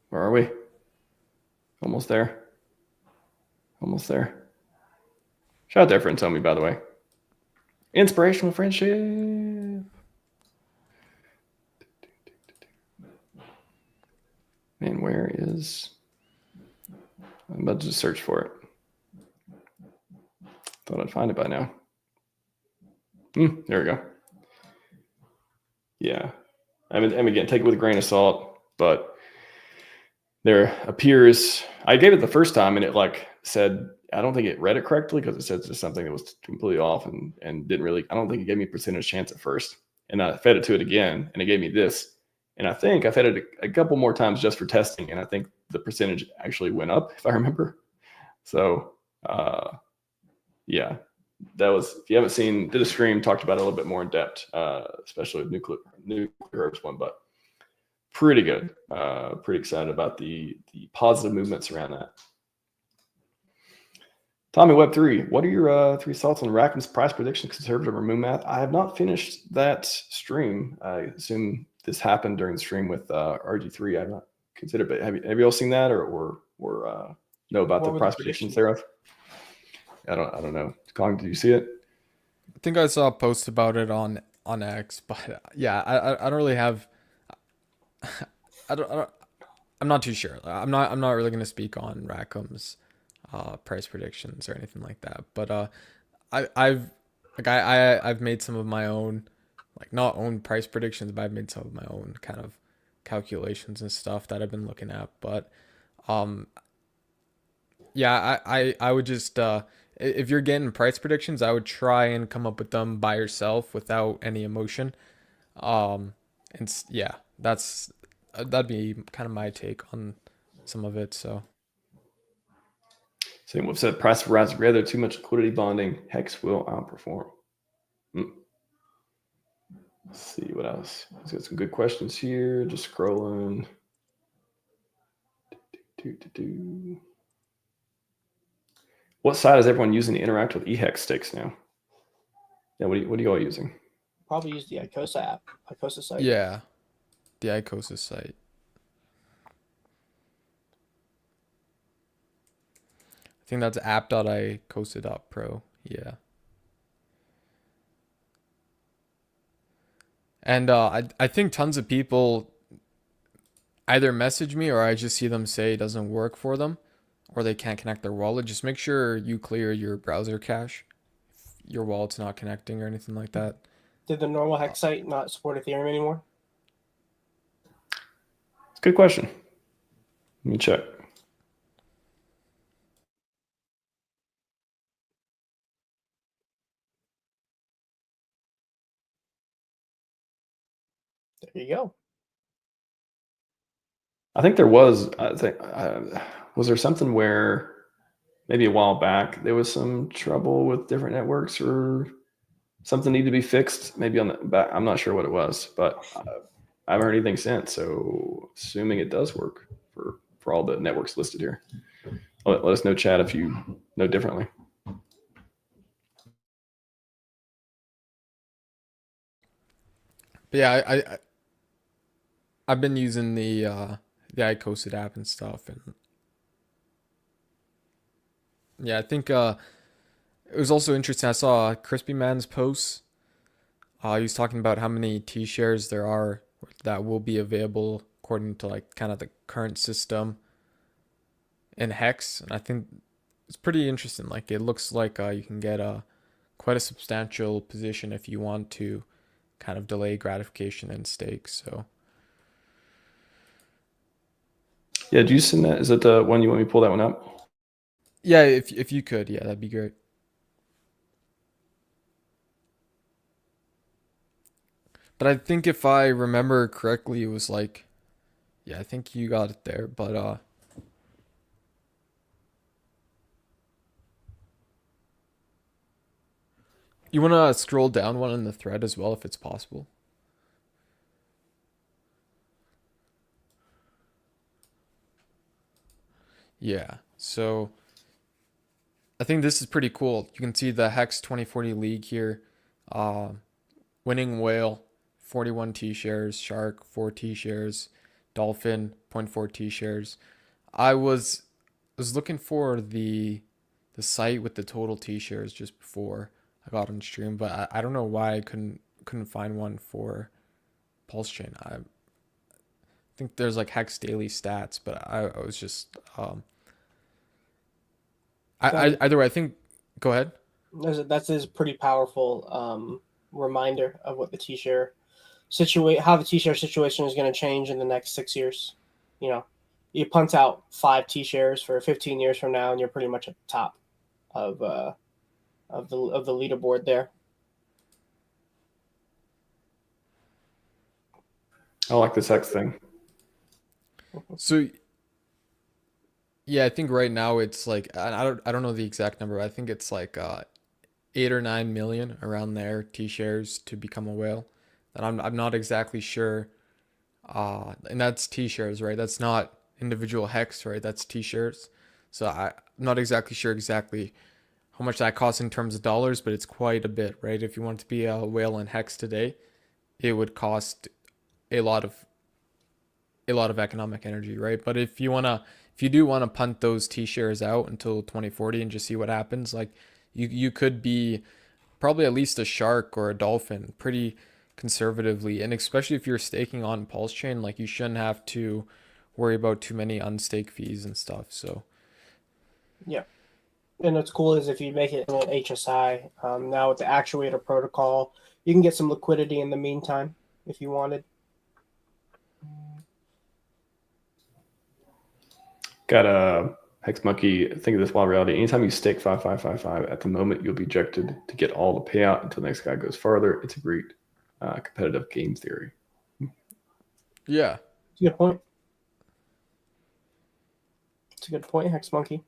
Where are we? Almost there. Almost there. Shout out there, friend Tommy, by the way. Inspirational friendship. Man, where is... I'm about to just search for it. Thought I'd find it by now. There we go. Yeah. I mean, and again, take it with a grain of salt, but there appears... I gave it the first time, and it like said... I don't think it read it correctly because it said just something that was completely off and didn't really... I don't think it gave me a percentage chance at first. And I fed it to it again, and it gave me this. And I think I fed it a couple more times just for testing, and I think the percentage actually went up, if I remember. So, yeah, that was... If you haven't seen, did a stream, talked about it a little bit more in depth, especially with nuclear herbs one, but pretty good. Pretty excited about the positive movements around that. Tommy Web3, what are your 3 thoughts on Rackham's price prediction, conservative or moon math? I have not finished that stream. I assume this happened during the stream with RG3. I've not considered, but have you all seen that or know about the price predictions thereof? I don't know. Kong, did you see it? I think I saw a post about it on X, but yeah, I don't really have. I'm not too sure. I'm not really gonna speak on Rackham's price predictions or anything like that. But I've made some of my own, like not own price predictions, but I've made some of my own kind of calculations and stuff that I've been looking at. But yeah, I would just if you're getting price predictions, I would try and come up with them by yourself without any emotion. Yeah, that'd be kind of my take on some of it. So. Same what said, price will rise together, too much liquidity bonding, Hex will outperform. Let's see what else. Let's get some good questions here. Just scrolling. What site is everyone using to interact with eHex stakes now? Yeah, what are you all using? Probably use the Icosa app, Icosa site. Yeah, the Icosa site. I think that's app.icosa.pro. Yeah. And I think tons of people either message me or I just see them say it doesn't work for them or they can't connect their wallet. Just make sure you clear your browser cache if your wallet's not connecting or anything like that. Did the normal Hex site not support Ethereum anymore? It's a good question. Let me check. There you go. I think there was. I think was there something where maybe a while back there was some trouble with different networks or something needed to be fixed? Maybe on the back. I'm not sure what it was, but I haven't heard anything since. So assuming it does work for all the networks listed here, let us know, chat, if you know differently. But yeah, I've been using the Icosa app and stuff, and yeah, I think it was also interesting. I saw Crispy Man's posts. He was talking about how many T shares there are that will be available according to like kind of the current system in Hex, and I think it's pretty interesting. Like it looks like you can get quite a substantial position if you want to kind of delay gratification and stake. So. Yeah, do you send that? Is that the one you want me to pull that one up? Yeah, if you could, yeah, that'd be great. But I think if I remember correctly, it was like, yeah, I think you got it there. But you wanna scroll down one in the thread as well, if it's possible. Yeah, so I think this is pretty cool. You can see the Hex 2040 League here. Winning whale 41 T shares, Shark 4 T shares, Dolphin 0.4 T shares. I was looking for the site with the total T shares just before I got on stream, but I don't know why I couldn't find one for PulseChain. I think there's like Hex daily stats, but I was just either way. I think go ahead. That's a pretty powerful reminder of what the T-share how the T-share situation is going to change in the next 6 years. You know, you punt out 5 T-shares for 15 years from now, and you're pretty much at the top of the leaderboard there. I like this Hex thing. So yeah, I think right now it's like I don't know the exact number. I think it's like 8 or 9 million around there T shares to become a whale. And I'm not exactly sure. And that's T shares, right? That's not individual Hex, right? That's T shares. So I'm not exactly sure exactly how much that costs in terms of dollars, but it's quite a bit, right? If you want to be a whale in Hex today, it would cost a lot of economic energy, right? But if you do want to punt those T shares out until 2040 and just see what happens, like you could be probably at least a Shark or a Dolphin pretty conservatively, and especially if you're staking on PulseChain, like you shouldn't have to worry about too many unstake fees and stuff. So yeah. And what's cool is if you make it an HSI, now with the actuator protocol, you can get some liquidity in the meantime if you wanted. Got a Hex Monkey. Think of this wild reality. Anytime you stake 5555, at the moment you'll be ejected to get all the payout until the next guy goes farther. It's a great competitive game theory. yeah, It's a good point. It's a good point, Hex Monkey.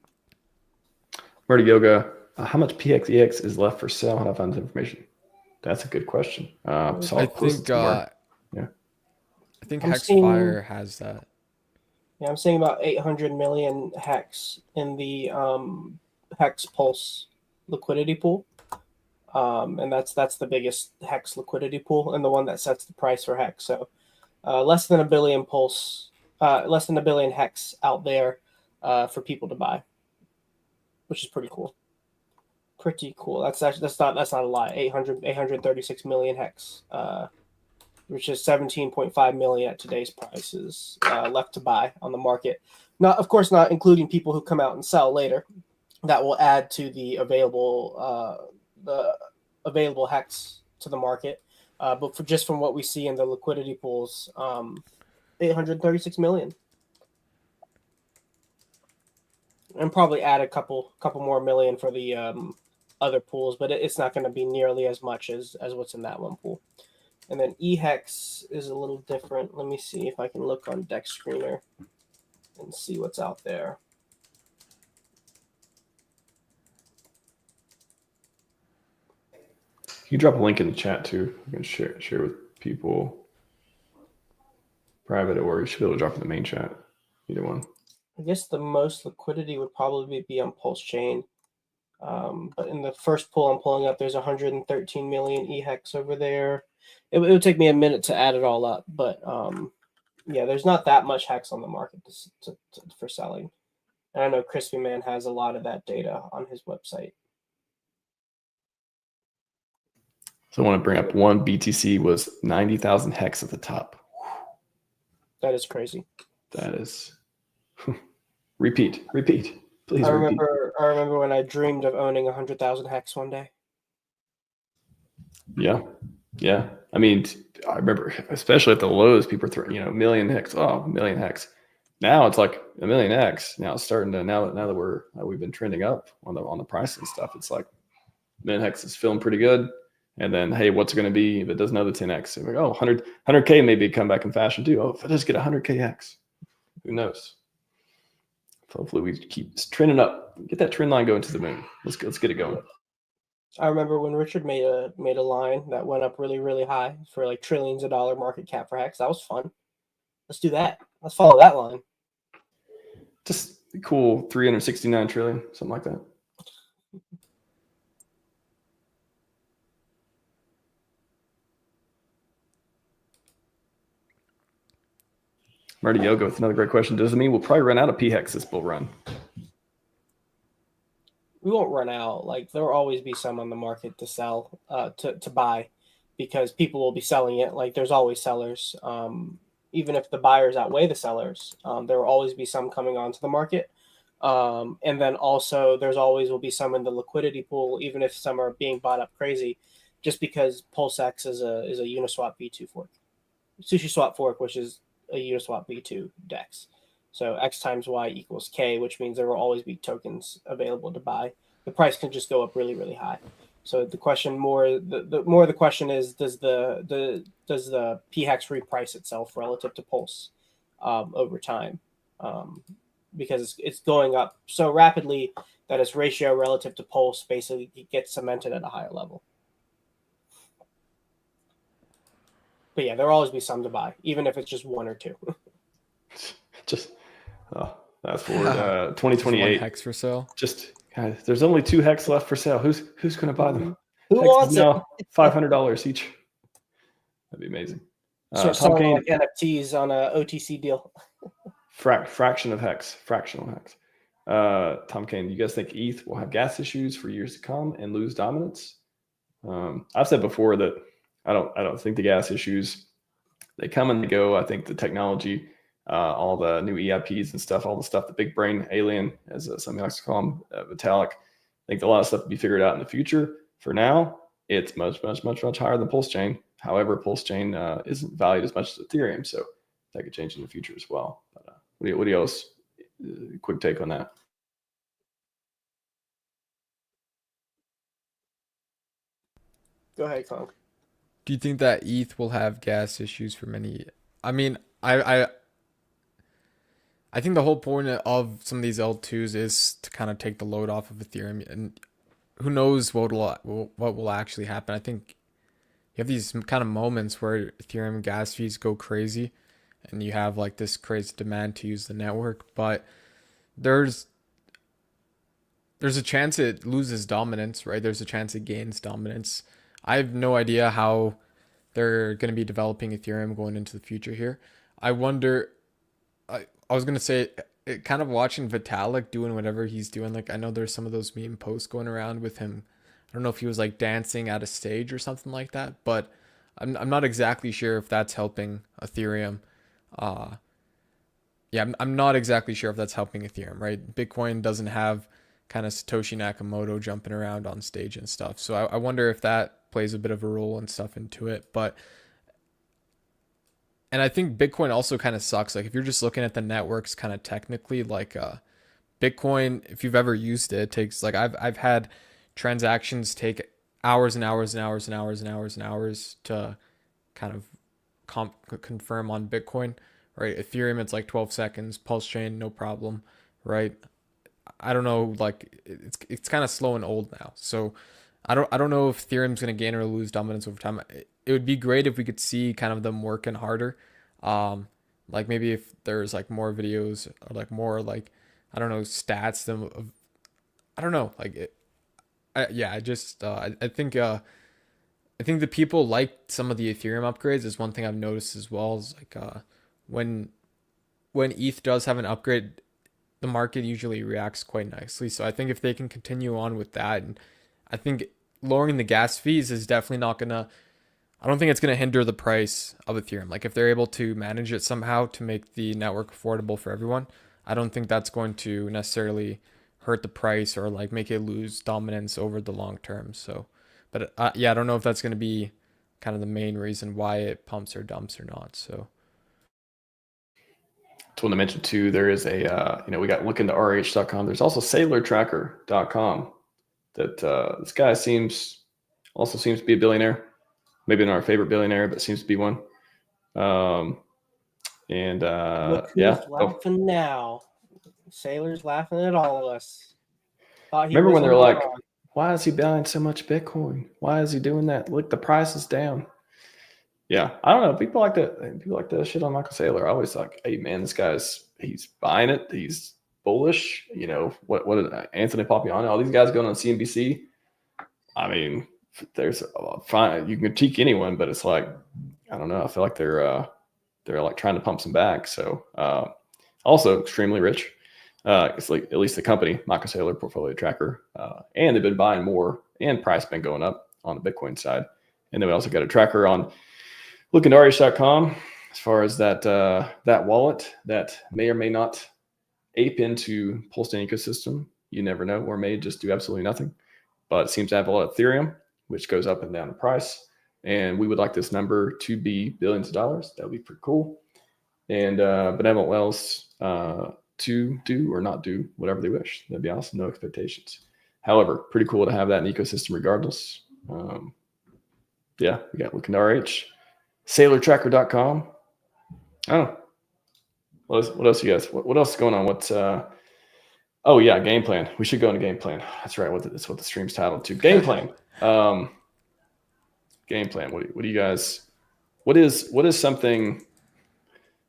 Murder Yoga. How much PXEX is left for sale? How do I find this information? That's a good question. So I think yeah. I think I'm Hexfire has that. Yeah, I'm seeing about 800 million Hex in the Hex Pulse liquidity pool. And that's the biggest Hex liquidity pool and the one that sets the price for Hex. So less than a billion less than a billion Hex out there for people to buy, which is pretty cool. Pretty cool. That's not a lie. 836 million Hex, which is 17.5 million at today's prices left to buy on the market. Not, of course, not including people who come out and sell later. That will add to the available Hex to the market. But just from what we see in the liquidity pools, 836 million, and probably add a couple more million for the other pools, but it's not going to be nearly as much as what's in that one pool. And then eHex is a little different. Let me see if I can look on Dex Screener and see what's out there. You drop a link in the chat too. You can share with people, private, or you should be able to drop in the main chat. Either one. I guess the most liquidity would probably be on PulseChain. But in the first pool I'm pulling up, there's 113 million eHex over there. It would take me a minute to add it all up, but yeah, there's not that much Hex on the market for selling. And I know Crispy Man has a lot of that data on his website. So I want to bring up one BTC was 90,000 Hex at the top. That is crazy. That is repeat. Please I repeat. remember when I dreamed of owning 100,000 Hex one day. Yeah. I mean, I remember, especially at the lows, people were throwing, million Hex. Oh, a million Hex. Now it's like a million X. Now it's starting to now that we've been trending up on the price and stuff. It's like million Hex is feeling pretty good. And then, hey, what's it going to be if it does another 10X? So like, 100K maybe come back in fashion too. Oh, if I just get 100K X, who knows? Hopefully we keep trending up. Get that trend line going to the moon. Let's get it going. I remember when Richard made a line that went up really, really high for like trillions of dollar market cap for Hex. That was fun. Let's do that. Let's follow that line. Just cool 369 trillion, something like that. Marty Yoga with another great question. Does it mean we'll probably run out of PHEX this bull run? We won't run out. Like, there will always be some on the market to sell, to buy, because people will be selling it. Like, there's always sellers. Even if the buyers outweigh the sellers, there will always be some coming onto the market. And then also there's always will be some in the liquidity pool, even if some are being bought up crazy, just because PulseX is a Uniswap V2 fork, SushiSwap fork, which is a Uniswap V2 DEX. So X times Y equals K, which means there will always be tokens available to buy. The price can just go up really, really high. So the question the question is, does the PHEX reprice itself relative to Pulse over time? Because it's going up so rapidly that its ratio relative to Pulse basically gets cemented at a higher level. But yeah, there will always be some to buy, even if it's just one or two. Just that's for 2028 Hex for sale. Just guys, there's only 2 Hex left for sale. Who's going to buy them? Who Hex wants now $500 each. That'd be amazing. Start selling like NFTs on a OTC deal. Fractional Hex. Tom Kane, do you guys think ETH will have gas issues for years to come and lose dominance? I've said before that I don't think the gas issues, they come and they go. I think the technology, all the new EIPs and stuff, all the stuff, the big brain alien, as somebody likes to call them, Vitalik, I think a lot of stuff will be figured out in the future. For now, it's much higher than PulseChain. However, PulseChain isn't valued as much as Ethereum, so that could change in the future as well. But what do you else? Quick take on that. Go ahead, Kong. Do you think that ETH will have gas issues for many? I mean, I think the whole point of some of these L2s is to kind of take the load off of Ethereum, and who knows what will actually happen. I think you have these kind of moments where Ethereum gas fees go crazy, and you have like this crazy demand to use the network, but there's a chance it loses dominance, right? There's a chance it gains dominance. I have no idea how they're going to be developing Ethereum going into the future here. I wonder, I was going to say, kind of watching Vitalik doing whatever he's doing. Like, I know there's some of those meme posts going around with him. I don't know if he was like dancing at a stage or something like that, but I'm not exactly sure if that's helping Ethereum. I'm not exactly sure if that's helping Ethereum, right? Bitcoin doesn't have kind of Satoshi Nakamoto jumping around on stage and stuff. So I wonder if that plays a bit of a role and stuff into it. And I think Bitcoin also kind of sucks. Like, if you're just looking at the networks kind of technically, like Bitcoin, if you've ever used it, it takes like I've had transactions take hours and hours and hours and hours and hours and hours to kind of confirm on Bitcoin, right? Ethereum, it's like 12 seconds. PulseChain, no problem, right? I don't know, like it's kind of slow and old now. So I don't know if Ethereum's going to gain or lose dominance over time. It would be great if we could see kind of them working harder. Like maybe if there's like more videos or like more like, I don't know, stats of, I don't know, like it, I think the people like some of the Ethereum upgrades. Is one thing I've noticed as well, is like when ETH does have an upgrade, the market usually reacts quite nicely. So I think if they can continue on with that, and I think lowering the gas fees is definitely not gonna, I don't think it's gonna hinder the price of Ethereum. Like, if they're able to manage it somehow to make the network affordable for everyone, I don't think that's going to necessarily hurt the price or like make it lose dominance over the long term. So, but I don't know if that's going to be kind of the main reason why it pumps or dumps or not. So, just want to mention too, there is a we got look into rh.com. There's also sailortracker.com that this guy seems to be a billionaire, maybe not our favorite billionaire, but seems to be one. Laughing now. Sailor's laughing at all of us. Remember when they're like, why is he buying so much Bitcoin? Why is he doing that? Look, the price is down. Yeah, I don't know. People like to shit on Michael Saylor. I always like, hey man, he's buying it. He's bullish. You know, what did Anthony Papiano, all these guys going on CNBC. I mean, there's fine. You can critique anyone, but it's like, I don't know. I feel like they're they're like trying to pump some back. So also extremely rich. It's like at least the company, Mako Sailor Portfolio Tracker, and they've been buying more, and price been going up on the Bitcoin side. And then we also got a tracker on lookindarh.com as far as that wallet that may or may not ape into PulseChain ecosystem. You never know, or may just do absolutely nothing. But it seems to have a lot of Ethereum, which goes up and down in price. And we would like this number to be billions of dollars. That would be pretty cool. And benevolent whales to do or not do whatever they wish. That'd be awesome. No expectations. However, pretty cool to have that in the ecosystem regardless. Yeah, we got Looking RH, sailortracker.com. Oh, what else you guys? What else is going on? What's oh yeah, game plan. We should go into game plan. That's right. That's what the stream's titled to. Game plan. Game plan. What do you guys? What is something?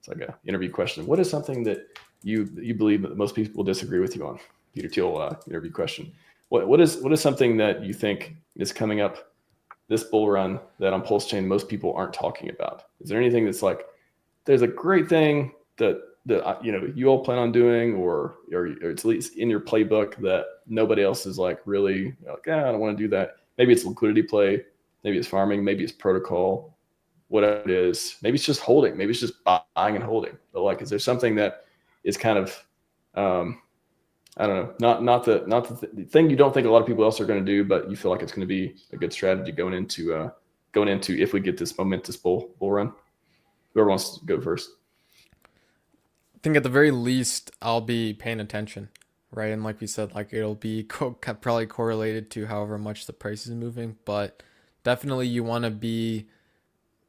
It's like an interview question. What is something that you believe that most people will disagree with you on? Peter Thiel interview question. What is something that you think is coming up this bull run that on PulseChain most people aren't talking about? Is there anything that's like, there's a great thing that you all plan on doing, or it's at least in your playbook that nobody else is like really like, I don't want to do that. Maybe it's liquidity play, maybe it's farming, maybe it's protocol, whatever it is. Maybe it's just holding, maybe it's just buying and holding. But like, is there something that is kind of I don't know, not the thing you don't think a lot of people else are going to do, but you feel like it's going to be a good strategy going into if we get this momentous bull run? Whoever wants to go first. I think at the very least, I'll be paying attention, right? And like we said, like it'll be probably correlated to however much the price is moving, but definitely you want to be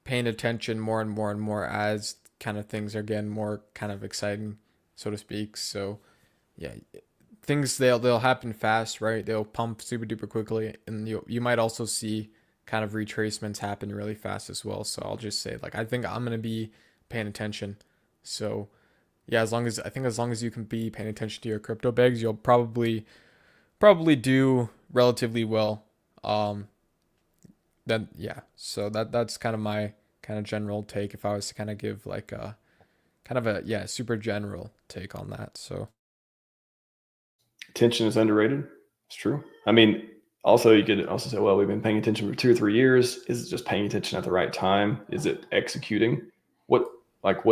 paying attention more and more and more as kind of things are getting more kind of exciting, so to speak. So yeah, things they'll happen fast, right? They'll pump super duper quickly, and you might also see kind of retracements happen really fast as well. So I'll just say, like, I think I'm gonna be paying attention. So yeah, as long as you can be paying attention to your crypto bags, you'll probably do relatively well. Then yeah, so that's kind of my kind of general take if I was to kind of give like a kind of a super general take on that. So attention is underrated. It's true. I mean, also you could also say, well, we've been paying attention for 2 or 3 years. Is it just paying attention at the right time? Is it executing? What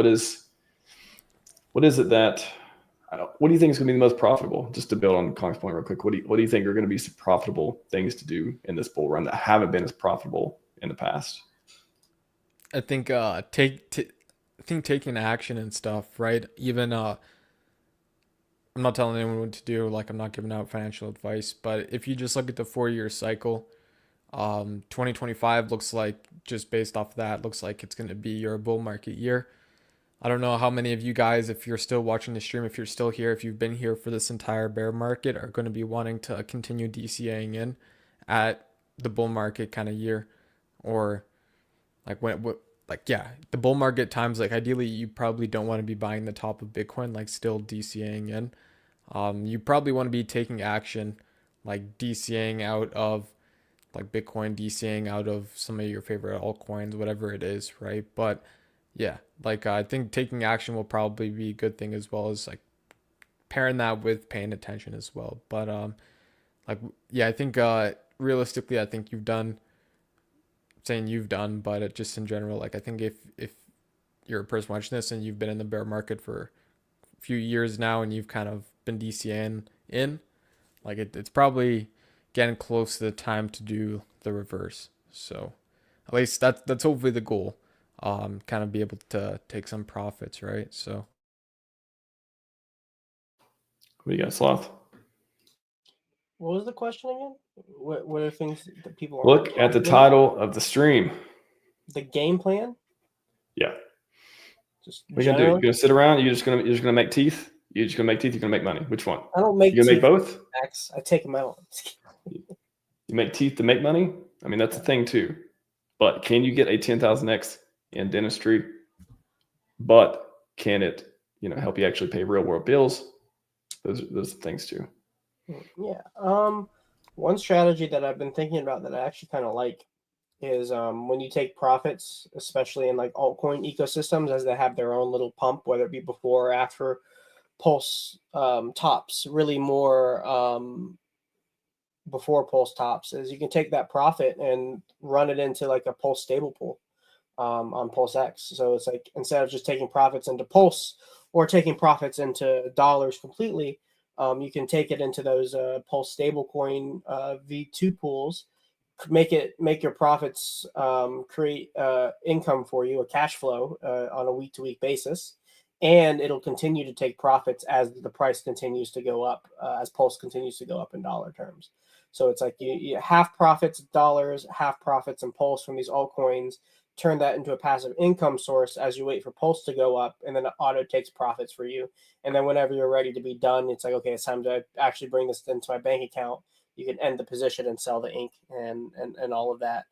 is it that what do you think is going to be the most profitable? Just to build on Kong's point real quick, what do you think are going to be some profitable things to do in this bull run that haven't been as profitable in the past? I think taking action and stuff, right? Even I'm not telling anyone what to do, like I'm not giving out financial advice, but if you just look at the 4-year cycle, 2025 looks like, just based off of that, looks like it's going to be your bull market year. I don't know how many of you guys, if you're still watching the stream, if you're still here, if you've been here for this entire bear market, are going to be wanting to continue DCAing in at the bull market kind of year, or like the bull market times, like ideally you probably don't want to be buying the top of Bitcoin, like still DCAing in. You probably want to be taking action, like DCAing out of like Bitcoin, DCAing out of some of your favorite altcoins, whatever it is, right? But yeah, like I think taking action will probably be a good thing, as well as like pairing that with paying attention as well. But like yeah, I think realistically, I think but it just in general, like I think if you're a person watching this and you've been in the bear market for a few years now and you've kind of been DCAing in, like it's probably getting close to the time to do the reverse. So at least that's hopefully the goal. Kind of be able to take some profits, right? So What do you got, Sloth? What was the question again? What are things that people Look at the title of the stream. The game plan? Yeah. Just what are you gonna do? You're gonna sit around, you're just gonna make teeth? You're just gonna make teeth, you're gonna make money. Which one? I don't make you gonna teeth. make both? Max. I take them out. You make teeth to make money? I mean, that's a thing too. But can you get a 10,000x in dentistry? But can it, help you actually pay real world bills? Those are things too. Yeah. One strategy that I've been thinking about that I actually kind of like is when you take profits, especially in like altcoin ecosystems, as they have their own little pump, whether it be before or after Pulse tops, really more before Pulse tops, is you can take that profit and run it into like a Pulse stable pool on PulseX. So it's like instead of just taking profits into Pulse or taking profits into dollars completely, you can take it into those Pulse stablecoin V2 pools, make your profits create income for you, a cash flow on a week-to-week basis, and it'll continue to take profits as the price continues to go up, as Pulse continues to go up in dollar terms. So it's like you half profits dollars, half profits in Pulse from these altcoins, turn that into a passive income source as you wait for Pulse to go up, and then it auto takes profits for you. And then whenever you're ready to be done, it's like, okay, it's time to actually bring this into my bank account. You can end the position and sell the ink and all of that.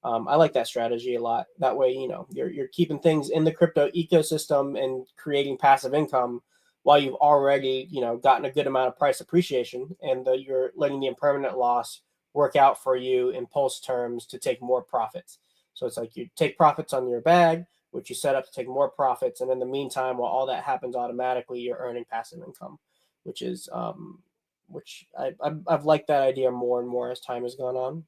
I like that strategy a lot. That way, you're keeping things in the crypto ecosystem and creating passive income while you've already, gotten a good amount of price appreciation, and you're letting the impermanent loss work out for you in Pulse terms to take more profits. So it's like you take profits on your bag, which you set up to take more profits, and in the meantime, while all that happens automatically, you're earning passive income, which is which I've liked that idea more and more as time has gone on.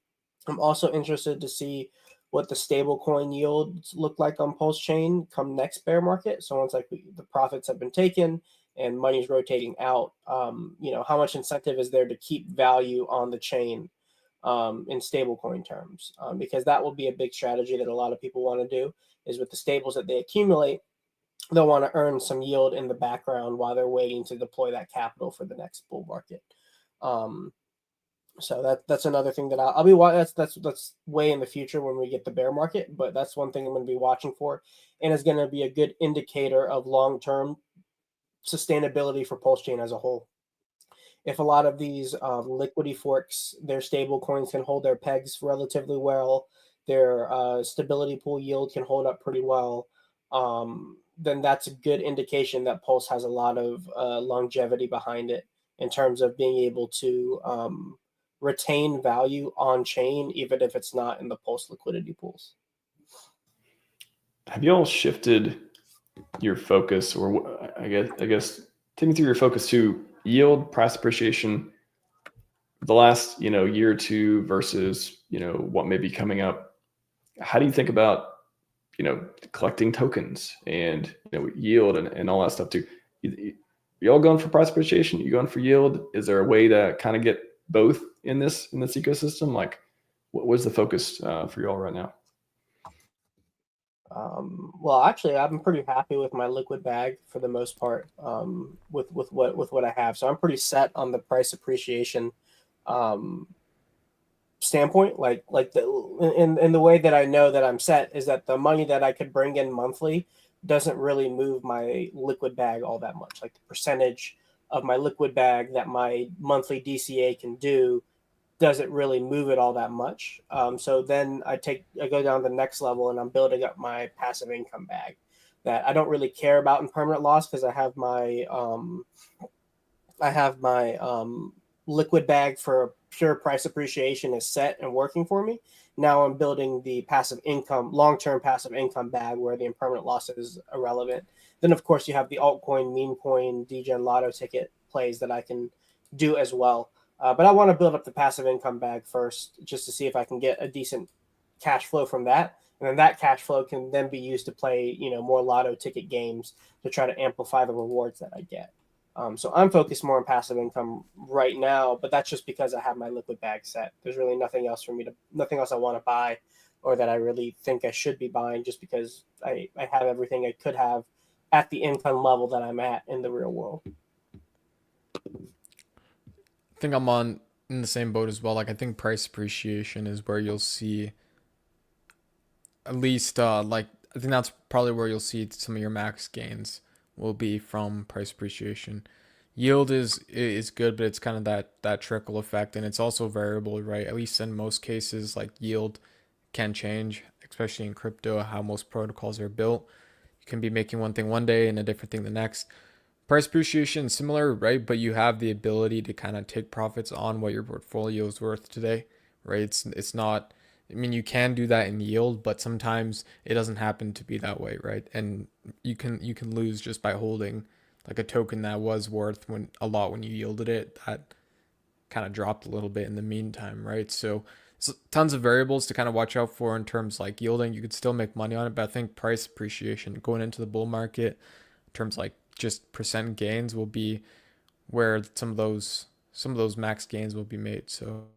I'm also interested to see what the stablecoin yields look like on PulseChain come next bear market. So once like the profits have been taken and money's rotating out, how much incentive is there to keep value on the chain in stablecoin terms? Because that will be a big strategy that a lot of people want to do, is with the stables that they accumulate, they'll want to earn some yield in the background while they're waiting to deploy that capital for the next bull market. So that's another thing that I'll be watching. That's way in the future when we get the bear market, but that's one thing I'm going to be watching for, and is going to be a good indicator of long-term sustainability for PulseChain as a whole. If a lot of these liquidity forks, their stable coins can hold their pegs relatively well, their stability pool yield can hold up pretty well, then that's a good indication that Pulse has a lot of longevity behind it in terms of being able to retain value on chain, even if it's not in the Pulse liquidity pools. Have you all shifted your focus, or I guess take me through your focus to yield, price appreciation, the last year or two versus what may be coming up? How do you think about collecting tokens and yield and all that stuff too? You all going for price appreciation? You going for yield? Is there a way to kind of get both in this ecosystem? Like, what's the focus for you all right now? Well, actually, I'm pretty happy with my liquid bag for the most part, with what I have. So I'm pretty set on the price appreciation standpoint. Like in the way that I know that I'm set is that the money that I could bring in monthly doesn't really move my liquid bag all that much. Like the percentage of my liquid bag that my monthly DCA can do doesn't really move it all that much. So then I go down to the next level and I'm building up my passive income bag that I don't really care about in permanent loss, because I have my liquid bag for pure price appreciation is set and working for me. Now I'm building the passive income, long-term passive income bag where the impermanent loss is irrelevant. Then of course you have the altcoin, meme coin, degen lotto ticket plays that I can do as well. But I want to build up the passive income bag first, just to see if I can get a decent cash flow from that. And then that cash flow can then be used to play, more lotto ticket games to try to amplify the rewards that I get. So I'm focused more on passive income right now, but that's just because I have my liquid bag set. There's really nothing else I want to buy, or that I really think I should be buying, just because I have everything I could have at the income level that I'm at in the real world. I think I'm in the same boat as well. Like, I think price appreciation is where you'll see, at least I think that's probably where you'll see some of your max gains will be from price appreciation. Yield is good, but it's kind of that trickle effect, and it's also variable, right? At least in most cases, like yield can change, especially in crypto, how most protocols are built. You can be making one thing one day and a different thing the next. Price appreciation, similar, right? But you have the ability to kind of take profits on what your portfolio is worth today, right? It's not I mean, you can do that in yield, but sometimes it doesn't happen to be that way, right? And you can lose just by holding like a token that was worth when a lot when you yielded it, that kind of dropped a little bit in the meantime, right? So tons of variables to kind of watch out for in terms like yielding. You could still make money on it, but I think price appreciation going into the bull market in terms like just percent gains will be where some of those max gains will be made. So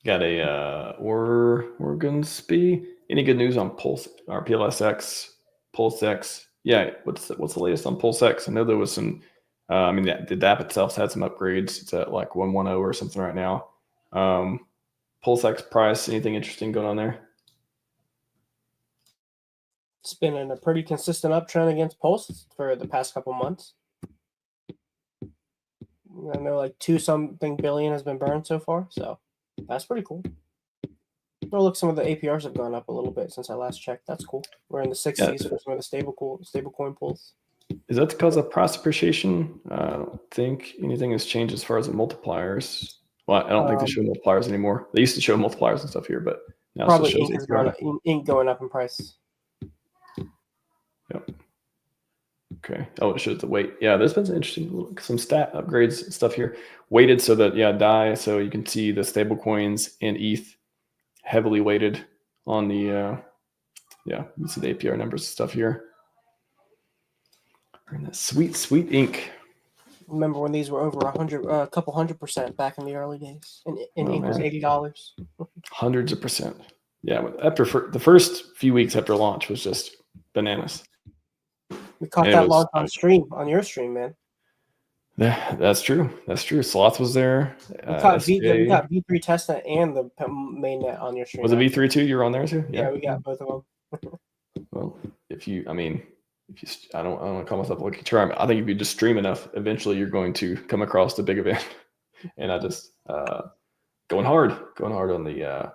Got a Organspy. Any good news on Pulse or PLSX, PulseX? Yeah, what's the latest on PulseX? I know there was some. I mean, the DApp itself had some upgrades. It's at like 110 or something right now. PulseX price. Anything interesting going on there? It's been in a pretty consistent uptrend against Pulse for the past couple months. I know like 2-something billion has been burned so far, so that's pretty cool. Oh, look, some of the APRs have gone up a little bit since I last checked. That's cool. We're in the 60s for some of the stablecoin pools. Is that because of price appreciation? I don't think anything has changed as far as the multipliers. Well, I don't think they show multipliers anymore. They used to show multipliers and stuff here, but now Probably it still shows ink going up in price. Yep. Okay. Oh, it shows the weight. Yeah, there's been some stat upgrades and stuff here. Weighted so that DAI, so you can see the stable coins and ETH heavily weighted on the you see the APR numbers and stuff here. And that sweet ink. Remember when these were over a couple 100% back in the early days, and ink was $80. Hundreds of percent. Yeah, after the first few weeks after launch was just bananas. We caught that launch on your stream, man. Yeah, that's true. Sloth was there. We got V3 testnet and the mainnet on your stream. Was it V3 too? You were on there too? Yeah, we got both of them. Well, I don't want to call myself a lucky charm. I think if you just stream enough, eventually you're going to come across the big event. And I just going hard on the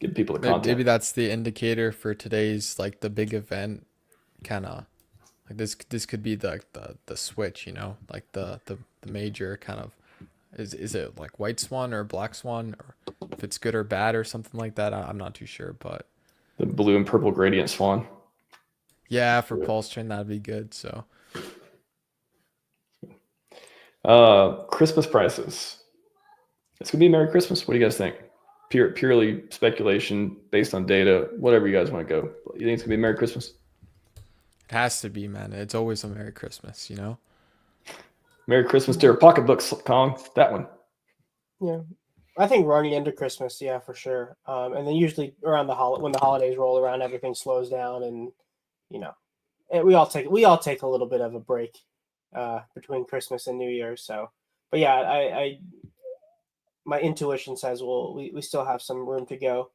get people the content. Maybe that's the indicator for today's like the big event, kind of like this could be the switch, like the major kind of is it like white swan or black swan, or if it's good or bad or something like that. I'm not too sure, but the blue and purple gradient swan. Yeah, for PulseChain that'd be good. So Christmas prices. It's gonna be Merry Christmas. What do you guys think? Purely speculation based on data, whatever you guys want to go. You think it's gonna be Merry Christmas? It has to be, man. It's always a Merry Christmas, Merry Christmas to your pocketbooks, Kong. That one. Yeah, I think running into Christmas, yeah, for sure. And then usually around when the holidays roll around, everything slows down, and we all take a little bit of a break between Christmas and New Year's. So, but yeah, I my intuition says we still have some room to go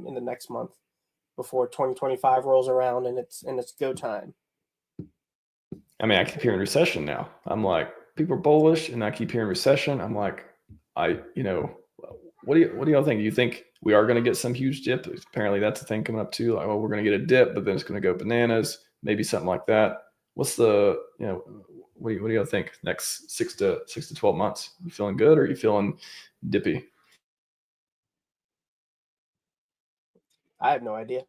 in the next month before 2025 rolls around and it's go time. I mean, I keep hearing recession now. I'm like, people are bullish, and I keep hearing recession. I'm like, what do y'all think? Do you think we are going to get some huge dip? Apparently, that's the thing coming up too. Like, we're going to get a dip, but then it's going to go bananas. Maybe something like that. What's the what do y'all think? Next 6 to 12 months? You feeling good, or are you feeling dippy? I have no idea.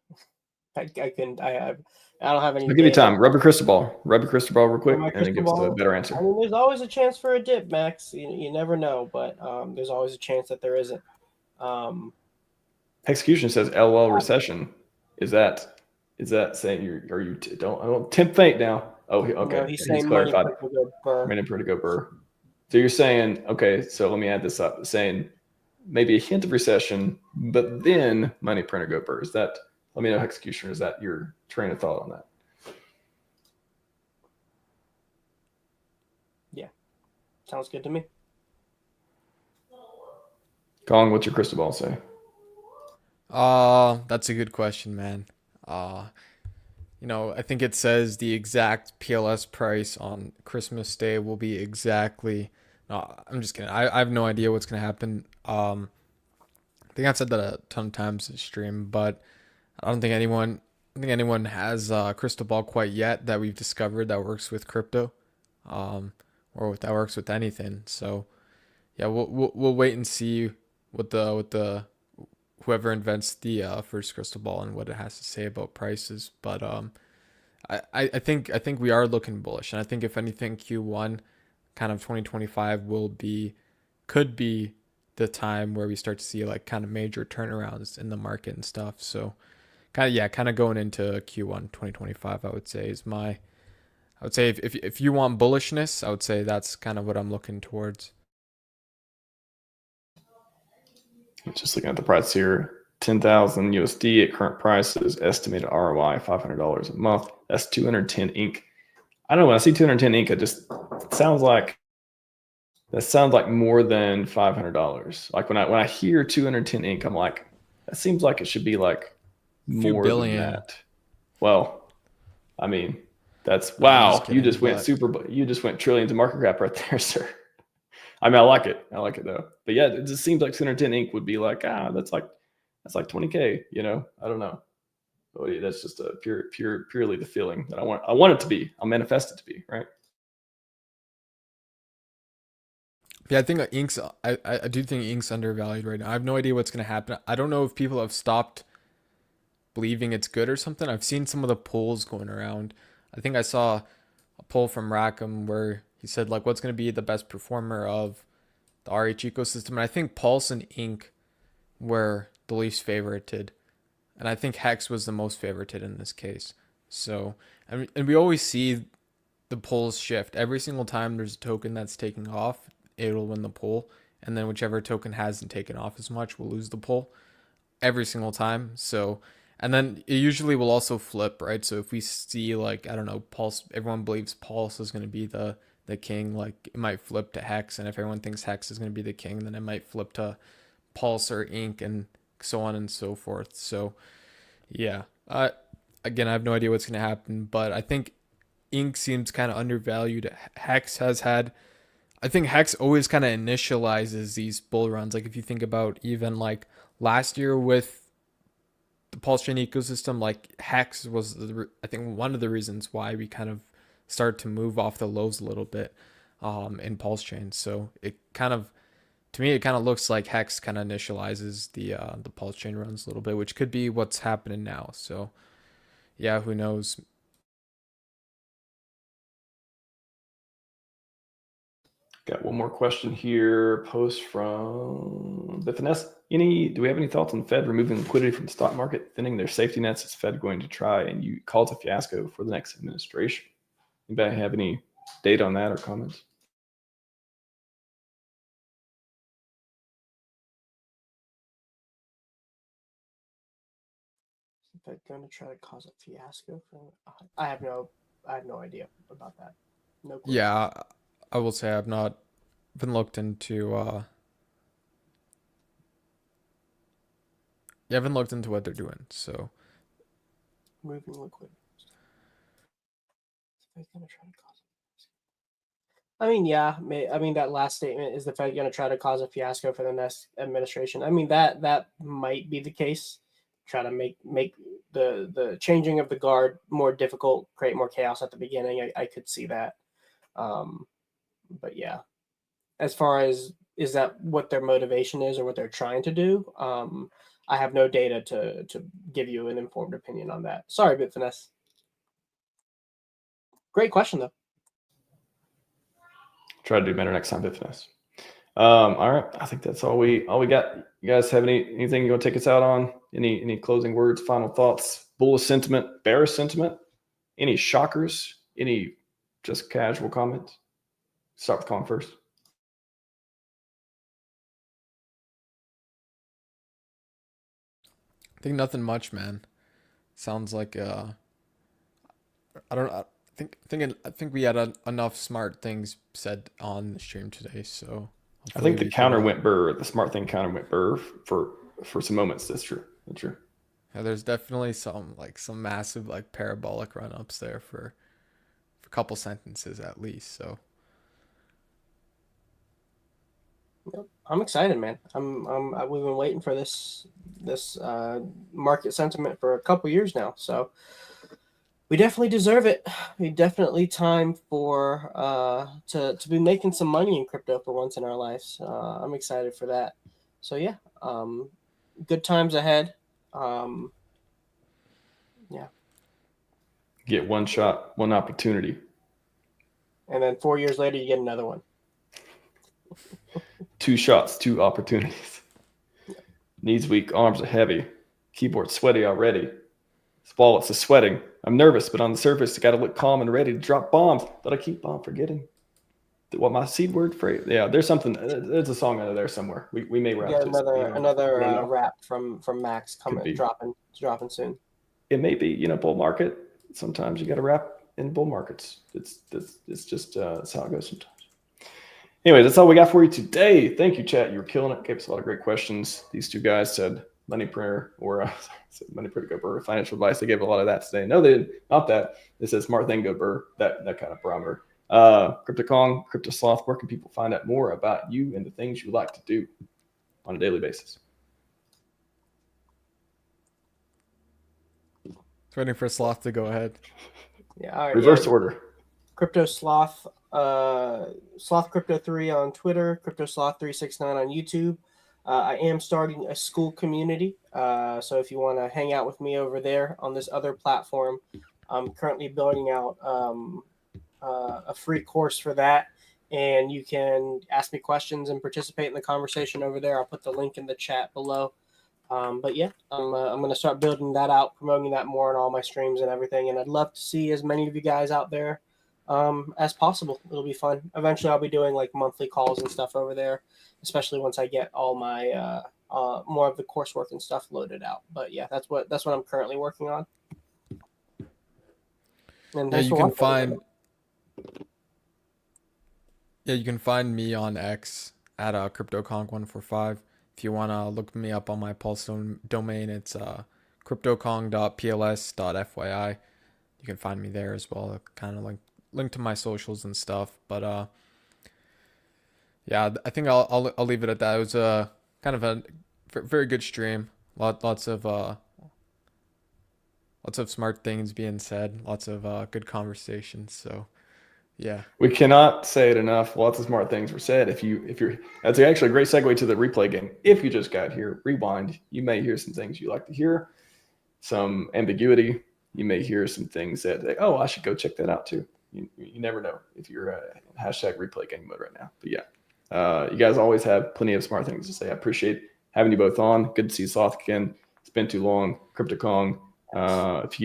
I don't have any. I'll give you time. Rub your crystal ball real quick, and it gives us a better answer. I mean, there's always a chance for a dip, Max. You never know, but there's always a chance that there isn't. Execution says LOL recession. Is that saying don't tempt fate now? Oh, okay. No, he's saying clarified. Money to go burr. So you're saying, okay, so let me add this up. Saying maybe a hint of recession, but then money printer go burr. Is that? Let me know, Executioner. Is that your train of thought on that? Yeah, sounds good to me. Kong, what's your crystal ball say? That's a good question, man. I think it says the exact PLS price on Christmas Day will be exactly. No, I'm just kidding. I have no idea what's gonna happen. I think I've said that a ton of times this stream, but I don't think anyone has a crystal ball quite yet that we've discovered that works with crypto, or that works with anything. So, yeah, we'll wait and see with the whoever invents the first crystal ball and what it has to say about prices. But I think we are looking bullish, and I think if anything, Q1 kind of 2025 could be the time where we start to see like kind of major turnarounds in the market and stuff. So kind of going into Q1 2025, I would say if you want bullishness, I would say that's kind of what I'm looking towards. Just looking at the price here, 10,000 USD at current prices, estimated ROI $500 a month. That's 210 ink. I don't know, when I see 210 ink, it sounds like more than $500. Like when I hear 210 ink, I'm like, that seems like it should be like more billion. than that. Well, I mean, that's I'm wow. just kidding, You just went trillions of market cap right there, sir. I mean, I like it though. But yeah, it just seems like 210 ink would be like, that's like 20K, you know? I don't know. But yeah, that's just a purely the feeling that I want it to be. I'll manifest it to be, right? Yeah, I think Ink's. I do think Ink's undervalued right now. I have no idea what's gonna happen. I don't know if people have stopped believing it's good or something. I've seen some of the polls going around. I think I saw a poll from Rackham where he said like, what's gonna be the best performer of the RH ecosystem, and I think Pulse and Ink were the least favorited, and I think Hex was the most favorited in this case. So, and we always see the polls shift every single time there's a token that's taking off. It'll win the poll, and then whichever token hasn't taken off as much will lose the poll every single time. So, and then it usually will also flip, right? So if we see like, I don't know, Pulse, everyone believes Pulse is going to be the king, like it might flip to Hex, and if everyone thinks Hex is going to be the king, then it might flip to Pulse or Ink, and so on and so forth. So yeah, again, I have no idea what's going to happen, but I think Ink seems kind of undervalued. I think Hex always kind of initializes these bull runs. Like if you think about even like last year with the PulseChain ecosystem, like Hex was, I think, one of the reasons why we kind of start to move off the lows a little bit in PulseChain. So it kind of, to me, it kind of looks like Hex kind of initializes the PulseChain runs a little bit, which could be what's happening now. So yeah, who knows? Got one more question here. Post from the finesse. Do we have any thoughts on the Fed removing liquidity from the stock market, thinning their safety nets? Is Fed going to try and you call it a fiasco for the next administration? Anybody have any data on that or comments? Is the Fed going to try to cause a fiasco? I have no idea about that. No clue. Yeah, I will say I've not been looked into. I haven't looked into what they're doing. So Moving liquidity. Is the Fed going to try to cause a fiasco? I mean, yeah. I mean, that last statement, is the Fed going to try to cause a fiasco for the next administration? I mean, that might be the case. Try to make the changing of the guard more difficult, create more chaos at the beginning. I could see that. But yeah, as far as is that what their motivation is or what they're trying to do, I have no data to give you an informed opinion on that. Sorry, Bitfinesse. Great question though. Try to do better next time, Bitfinesse. All right, I think that's all we got. You guys have anything you want to take us out on? Any closing words, final thoughts, bullish sentiment, bearish sentiment, any shockers, any just casual comments? Start with Kong first. I think nothing much, man. Sounds like I don't know. I think we had enough smart things said on the stream today. So I think the counter went burr. The smart thing counter went burr for some moments. That's true. That's true. Yeah, there's definitely some massive like parabolic run ups there for a couple sentences at least. So I'm excited, man. We've been waiting for this market sentiment for a couple years now. So we definitely deserve it. We definitely time for to be making some money in crypto for once in our lives. I'm excited for that. So yeah, good times ahead. Yeah. Get one shot, one opportunity. And then 4 years later, you get another one. 2 shots, 2 opportunities. Knees weak, arms are heavy. Keyboard sweaty already. This wallet's is sweating. I'm nervous, but on the surface, I got to look calm and ready to drop bombs. But I keep on forgetting what my seed word phrase. Yeah, there's something. There's a song out of there somewhere. We may rap Get this. another rap from Max coming dropping soon. It may be, bull market. Sometimes you got to rap in bull markets. It's just that's how it goes sometimes. Anyway, that's all we got for you today. Thank you, chat. You were killing it. Gave us a lot of great questions. These two guys said money prayer or said money prayer to go burr. Financial advice. They gave a lot of that today. No, they didn't. Not that. They said smart thing go burr. That kind of barometer. CryptoKong, CryptoSloth. Where can people find out more about you and the things you like to do on a daily basis? Waiting for Sloth to go ahead. Yeah, all right, reverse order. CryptoSloth, Sloth Crypto 3 on Twitter, CryptoSloth 369 on YouTube. I am starting a school community, so if you want to hang out with me over there on this other platform, I'm currently building out a free course for that, and you can ask me questions and participate in the conversation over there. I'll put the link in the chat below. But yeah, I'm going to start building that out, promoting that more in all my streams and everything. And I'd love to see as many of you guys out there as possible. It'll be fun. Eventually, I'll be doing like monthly calls and stuff over there, especially once I get all my more of the coursework and stuff loaded out. But yeah, that's what I'm currently working on. And you can find me on X at CryptoKong145. If you want to look me up on my Pulse domain, it's cryptokong.pls.fyi. You can find me there as well. Kind of like link to my socials and stuff. But yeah, I think I'll leave it at that. It was a kind of a very good stream. Lots of smart things being said. Lots of good conversations. So. Yeah, we cannot say it enough. Lots of smart things were said. If you're, that's actually a great segue to the replay game. If you just got here, rewind. You may hear some things you like to hear, some ambiguity. You may hear some things that, I should go check that out too. You never know if you're hashtag replay game mode right now. But yeah, you guys always have plenty of smart things to say. I appreciate having you both on. Good to see Sloth again. It's been too long. CryptoKong. If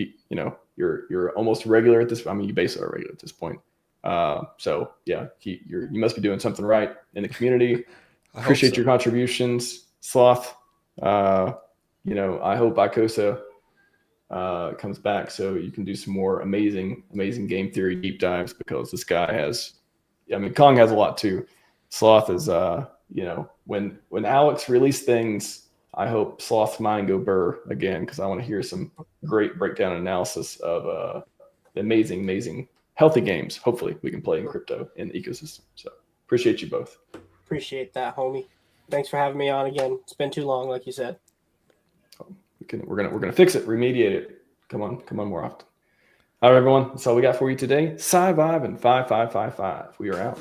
you're almost regular at this. I mean, you basically are regular at this point. So yeah, you must be doing something right in the community. Appreciate your contributions, Sloth. I hope Icosa comes back so you can do some more amazing game theory deep dives, because this guy has, Kong has a lot too. Sloth is, when Alex released things, I hope Sloth's mind go burr again, because I want to hear some great breakdown and analysis of the amazing healthy games. Hopefully we can play in crypto in the ecosystem. So appreciate you both. Appreciate that, homie. Thanks for having me on again. It's been too long, like you said. We're gonna fix it, remediate it. Come on more often. All right, everyone. That's all we got for you today. Scivive and 5555. We are out.